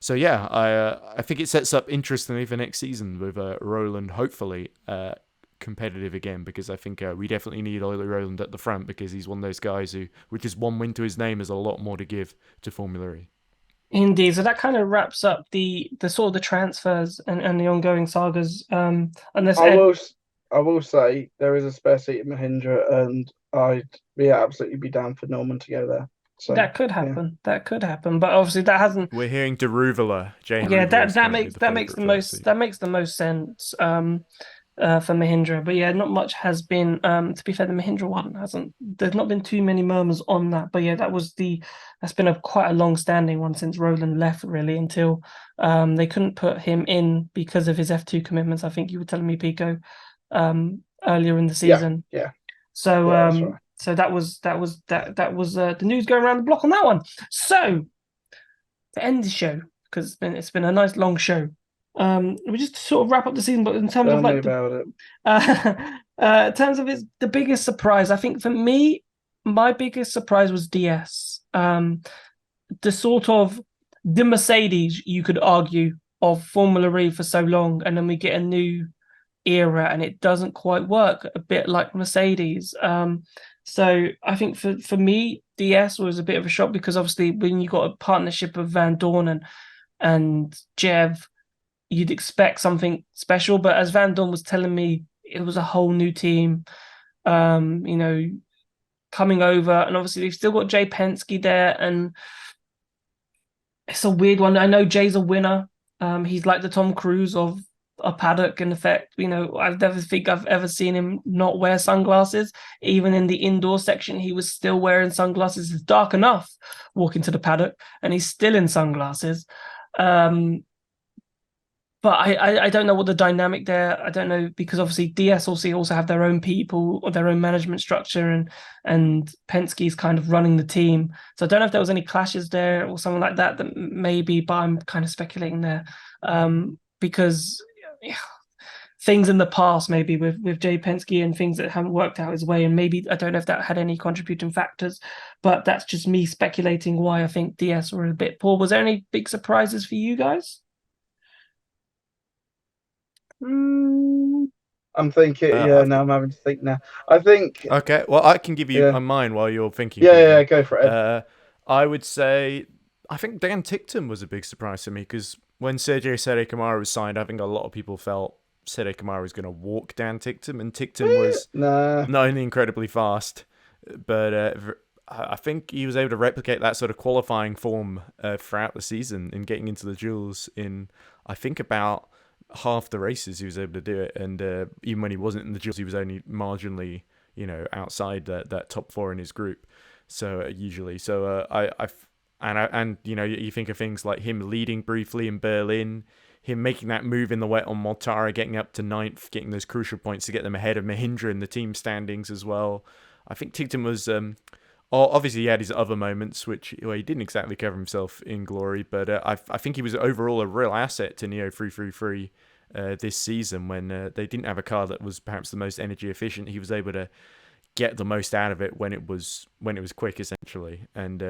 S3: yeah, I think it sets up interestingly for next season with Roland hopefully competitive again, because I think we definitely need Ollie Roland at the front, because he's one of those guys who, with just one win to his name, has a lot more to give to Formula E.
S1: Indeed. So that kind of wraps up the sort of the transfers and the ongoing sagas. Unless
S2: I will say there is a spare seat at Mahindra, and I'd absolutely be down for Norman to go there. So
S1: that could happen. Yeah. That could happen, but obviously that hasn't.
S3: We're hearing Deruvala.
S1: Yeah, that makes the most sense. For Mahindra, but yeah, not much has been. To be fair, the Mahindra one hasn't. There's not been too many murmurs on that, but yeah, that's been quite a long-standing one since Roland left, really, until they couldn't put him in because of his F2 commitments. I think you were telling me, Picko, earlier in the season.
S2: Yeah.
S1: So
S2: that's right.
S1: So that was the news going around the block on that one. So to end the show, because it's been a nice long show. We just sort of wrap up the season, but in terms
S2: Tell
S1: of
S2: me
S1: like
S2: about it.
S1: in terms of the biggest surprise, I think for me, my biggest surprise was DS. The sort of the Mercedes, you could argue, of Formula E for so long, and then we get a new era and it doesn't quite work, a bit like Mercedes. So I think for me, DS was a bit of a shock because obviously when you got a partnership of Van Dorn and Jev, you'd expect something special. But as Van Dorn was telling me, it was a whole new team. You know, coming over, and obviously they've still got Jay Penske there, and it's a weird one. I know Jay's a winner. He's like the Tom Cruise of a paddock in effect. You know, I never think I've ever seen him not wear sunglasses. Even in the indoor section, he was still wearing sunglasses. It's dark enough walking to the paddock, and he's still in sunglasses. Um, but I don't know what the dynamic there. I don't know because obviously DSLC also have their own people or their own management structure, and Penske's kind of running the team. So I don't know if there was any clashes there or something like that. That maybe, but I'm kind of speculating there, because yeah, things in the past maybe with Jay Penske and things that haven't worked out his way, and maybe I don't know if that had any contributing factors. But that's just me speculating why I think DS were a bit poor. Was there any big surprises for you guys?
S2: I'm thinking. Yeah, now I'm having to think now. I think.
S3: Okay, well, I can give you
S2: Yeah.
S3: a mine while you're thinking.
S2: Yeah, go for it.
S3: I would say I think Dan Tickton was a big surprise to me because when Sergio Sede Camara was signed, I think a lot of people felt Sede Camara was going to walk Dan Tickton, and Tickton was
S2: Nah.
S3: not only incredibly fast, but I think he was able to replicate that sort of qualifying form throughout the season in getting into the duels in, I think, about half the races he was able to do it. And even when he wasn't in the duels, he was only marginally, outside that top four in his group. So usually, so and you think of things like him leading briefly in Berlin, him making that move in the wet on Mortara, getting up to ninth, getting those crucial points to get them ahead of Mahindra in the team standings as well. I think Tigton was, obviously he had his other moments, which he didn't exactly cover himself in glory, but I think he was overall a real asset to Neo 333 this season when they didn't have a car that was perhaps the most energy efficient. He was able to get the most out of it when it was quick, essentially, and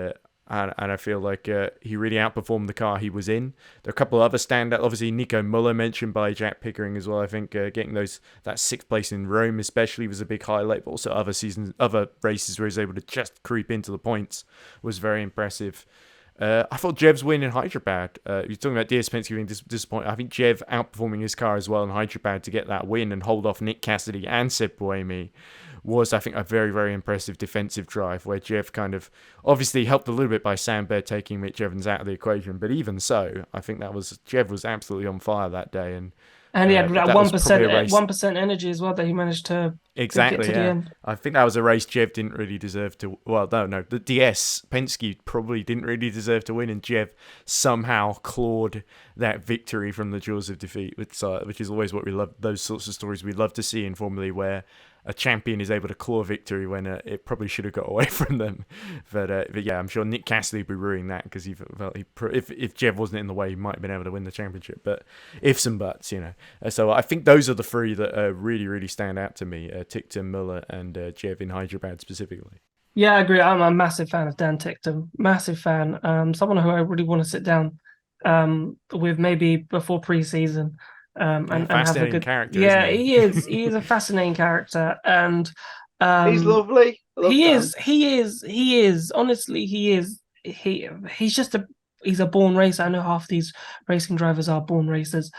S3: I feel like he really outperformed the car he was in. There are a couple of other standout, obviously Nico Muller mentioned by Jack Pickering as well. I think getting that sixth place in Rome especially was a big highlight, but also other races where he was able to just creep into the points was very impressive. I thought Jev's win in Hyderabad, you're talking about DS Penske being disappointed. I think Jev outperforming his car as well in Hyderabad to get that win and hold off Nick Cassidy and Seb Buemi was, I think, a very, very impressive defensive drive where Jev kind of obviously helped a little bit by Sam Baird taking Mitch Evans out of the equation. But even so, I think Jev was absolutely on fire that day.
S1: And he had that 1%,
S3: race.
S1: 1% energy as well that he managed to
S3: Exactly,
S1: get to the end.
S3: I think that was a race Jev didn't really deserve to. Well, no, the DS Penske probably didn't really deserve to win, and Jev somehow clawed that victory from the jaws of defeat, which is always what we love. Those sorts of stories we love to see in Formula E, where a champion is able to claw victory when it probably should have got away from them. But yeah, I'm sure Nick Cassidy would be ruining that because he felt if Jev wasn't in the way, he might have been able to win the championship. But ifs and buts, So I think those are the three that really, really stand out to me: Tickton, Muller, and Jev in Hyderabad specifically.
S1: Yeah, I agree. I'm a massive fan of Dan Tickton. Massive fan. Someone who I really want to sit down with maybe before pre-season. And have a good
S3: character.
S1: Yeah,
S3: isn't he?
S1: he is. He is a fascinating character, and
S2: he's lovely.
S1: He is. He is. Honestly, he is. He's just he's a born racer. I know half these racing drivers are born racers,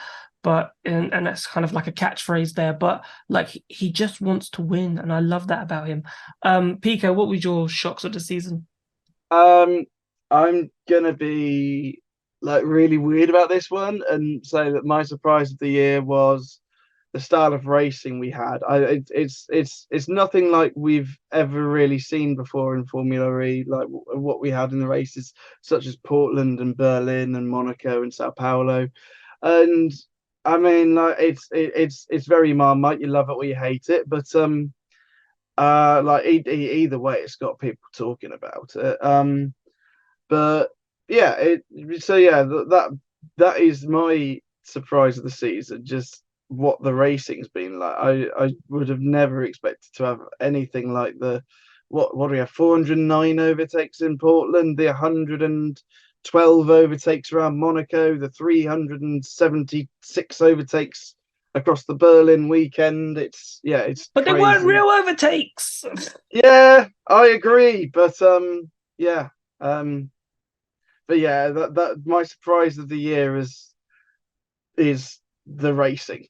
S1: but and that's kind of like a catchphrase there. But like he just wants to win, and I love that about him. Picko, what was your shocks of the season?
S2: I'm gonna be like really weird about this one and say that my surprise of the year was the style of racing we had. It's nothing like we've ever really seen before in Formula E, like what we had in the races such as Portland and Berlin and Monaco and Sao Paulo. And I mean, like it's very Marmite. You love it or you hate it, but like either way, it's got people talking about it. But yeah, that is my surprise of the season, just what the racing's been like. I would have never expected to have anything like what do we have, 409 overtakes in Portland, the 112 overtakes around Monaco, the 376 overtakes across the Berlin weekend. It's
S1: but
S2: crazy.
S1: They weren't real overtakes.
S2: Yeah, I agree, but yeah. But yeah, that my surprise of the year is the racing.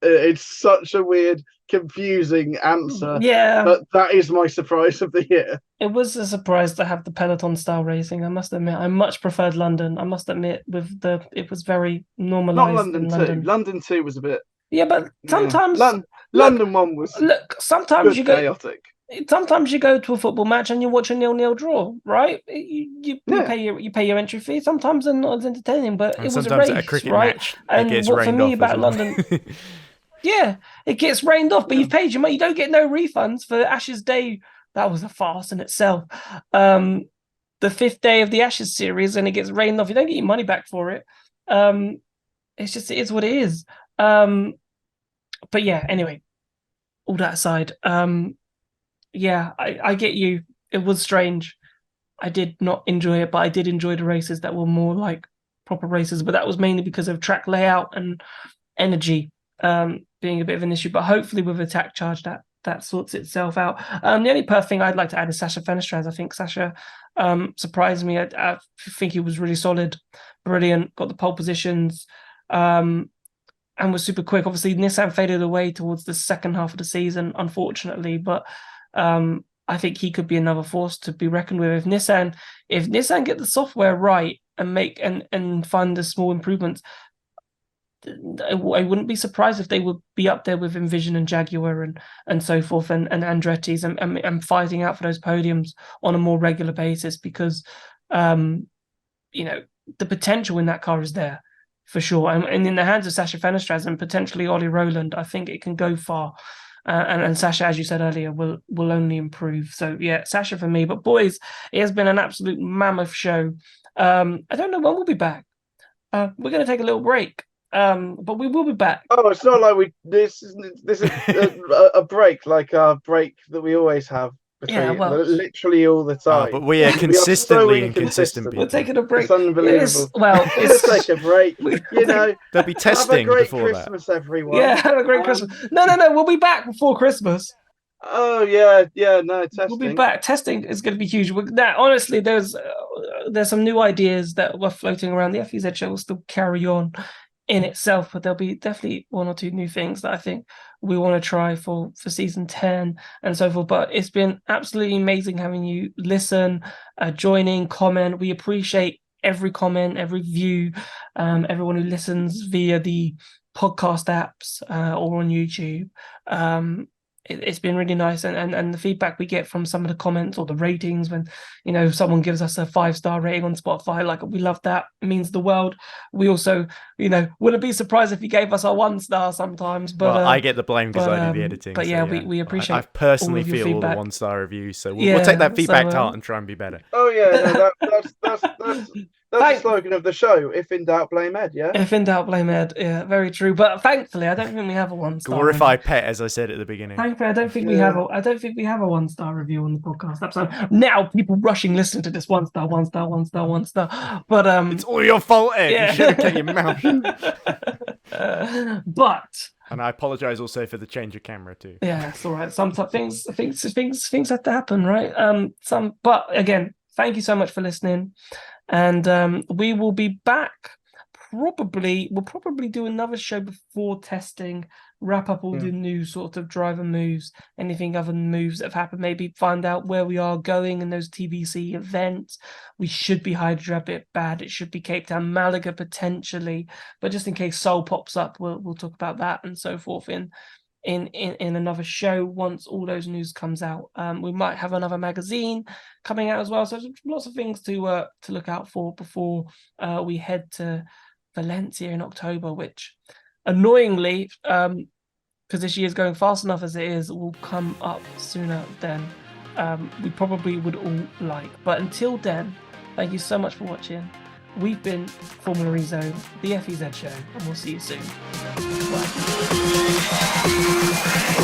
S2: It's such a weird, confusing answer.
S1: Yeah,
S2: but that is my surprise of the year.
S1: it was a surprise to have the peloton style racing. I must admit, I much preferred London. I must admit, it was very normalized.
S2: Not London
S1: in
S2: 2.
S1: London.
S2: London 2 was a bit.
S1: Yeah, but sometimes
S2: London 1 was
S1: sometimes you go
S2: chaotic.
S1: Sometimes you go to a football match and you watch a 0-0 draw, right? You pay your entry fee. Sometimes they're not as entertaining, but
S3: And
S1: it was a
S3: sometimes
S1: race,
S3: at a cricket
S1: right?
S3: match,
S1: And
S3: it gets
S1: what for
S3: rained
S1: me
S3: off
S1: about
S3: as well.
S1: London, yeah, it gets rained off, but you've paid your money. You don't get no refunds for Ashes Day. That was a farce in itself. The 5th day of the Ashes series, and it gets rained off. You don't get your money back for it. It's just, it is what it is. But yeah, anyway, all that aside, yeah, I get you. It was strange. I did not enjoy it, but I did enjoy the races that were more like proper races. But that was mainly because of track layout and energy being a bit of an issue. But hopefully with attack charge, that sorts itself out. The only thing I'd like to add is Sasha Fenestraz. I think Sasha surprised me. I think he was really solid, brilliant, got the pole positions, and was super quick. Obviously, Nissan faded away towards the second half of the season, unfortunately, but I think he could be another force to be reckoned with. If Nissan get the software right and make and find the small improvements, I wouldn't be surprised if they would be up there with Envision and Jaguar and so forth and Andretti's and fighting out for those podiums on a more regular basis, because the potential in that car is there for sure. And in the hands of Sasha Fenestraz and potentially Ollie Rowland, I think it can go far. And Sasha, as you said earlier, will only improve. So yeah, Sasha for me. But boys, it has been an absolute mammoth show. I don't know when we'll be back. We're going to take a little break, but we will be back.
S2: Oh, it's not like this is a break, like our break that we always have.
S1: Yeah, well,
S2: literally all the time.
S3: But we are consistently inconsistent people.
S1: We're taking a break.
S2: It's unbelievable. Let's take a break.
S3: There'll be testing
S2: have a great
S3: before
S2: Christmas,
S3: that.
S2: everyone.
S1: Yeah, have a great Christmas. No, we'll be back before Christmas.
S2: Oh yeah, no, testing.
S1: We'll be back. Testing is going to be huge. Now, honestly, there's some new ideas that were floating around. The FEZ show will still carry on in itself, but there'll be definitely one or two new things that I think we want to try for season 10 and so forth. But it's been absolutely amazing having you listen, joining, comment. We appreciate every comment, every view, everyone who listens via the podcast apps or on YouTube. It's been really nice, and the feedback we get from some of the comments or the ratings when someone gives us a 5-star rating on Spotify, like, we love that. It means the world. We also wouldn't be surprised if you gave us a 1-star sometimes, but
S3: I get the blame because I do the editing.
S1: But yeah, we appreciate.
S3: I personally
S1: all of your
S3: feel all the
S1: feedback.
S3: 1-star reviews, so we'll take that feedback to heart and try and be better.
S2: Oh yeah, that's the slogan of the show. If in doubt, blame Ed. Yeah.
S1: If in doubt, blame Ed. Yeah, very true. But thankfully, I don't think we have a 1-star.
S3: Glorify pet, as I said at the beginning.
S1: Thankfully, I don't think we have a 1-star review on the podcast episode. Now, people rushing listening to this 1-star. But
S3: it's all your fault, Ed.
S1: Yeah.
S3: You should have kept your mouth shut.
S1: But.
S3: And I apologise also for the change of camera too.
S1: Yeah, it's all right. Sometimes things have to happen, right? But again, thank you so much for listening, and we will be back. We'll probably do another show before testing, wrap up all the new sort of driver moves, anything other moves that have happened, maybe find out where we are going in those TBC events. We should be Hyderabad bad. It should be Cape Town, Malaga potentially, but just in case Seoul pops up, we'll talk about that and so forth in another show once all those news comes out. We might have another magazine coming out as well, so there's lots of things to look out for before we head to Valencia in October, which annoyingly, because this year's going fast enough as it is, will come up sooner than we probably would all like. But until then, thank you so much for watching. we've been Formula E Zone, the FEZ show, and we'll see you soon. Bye.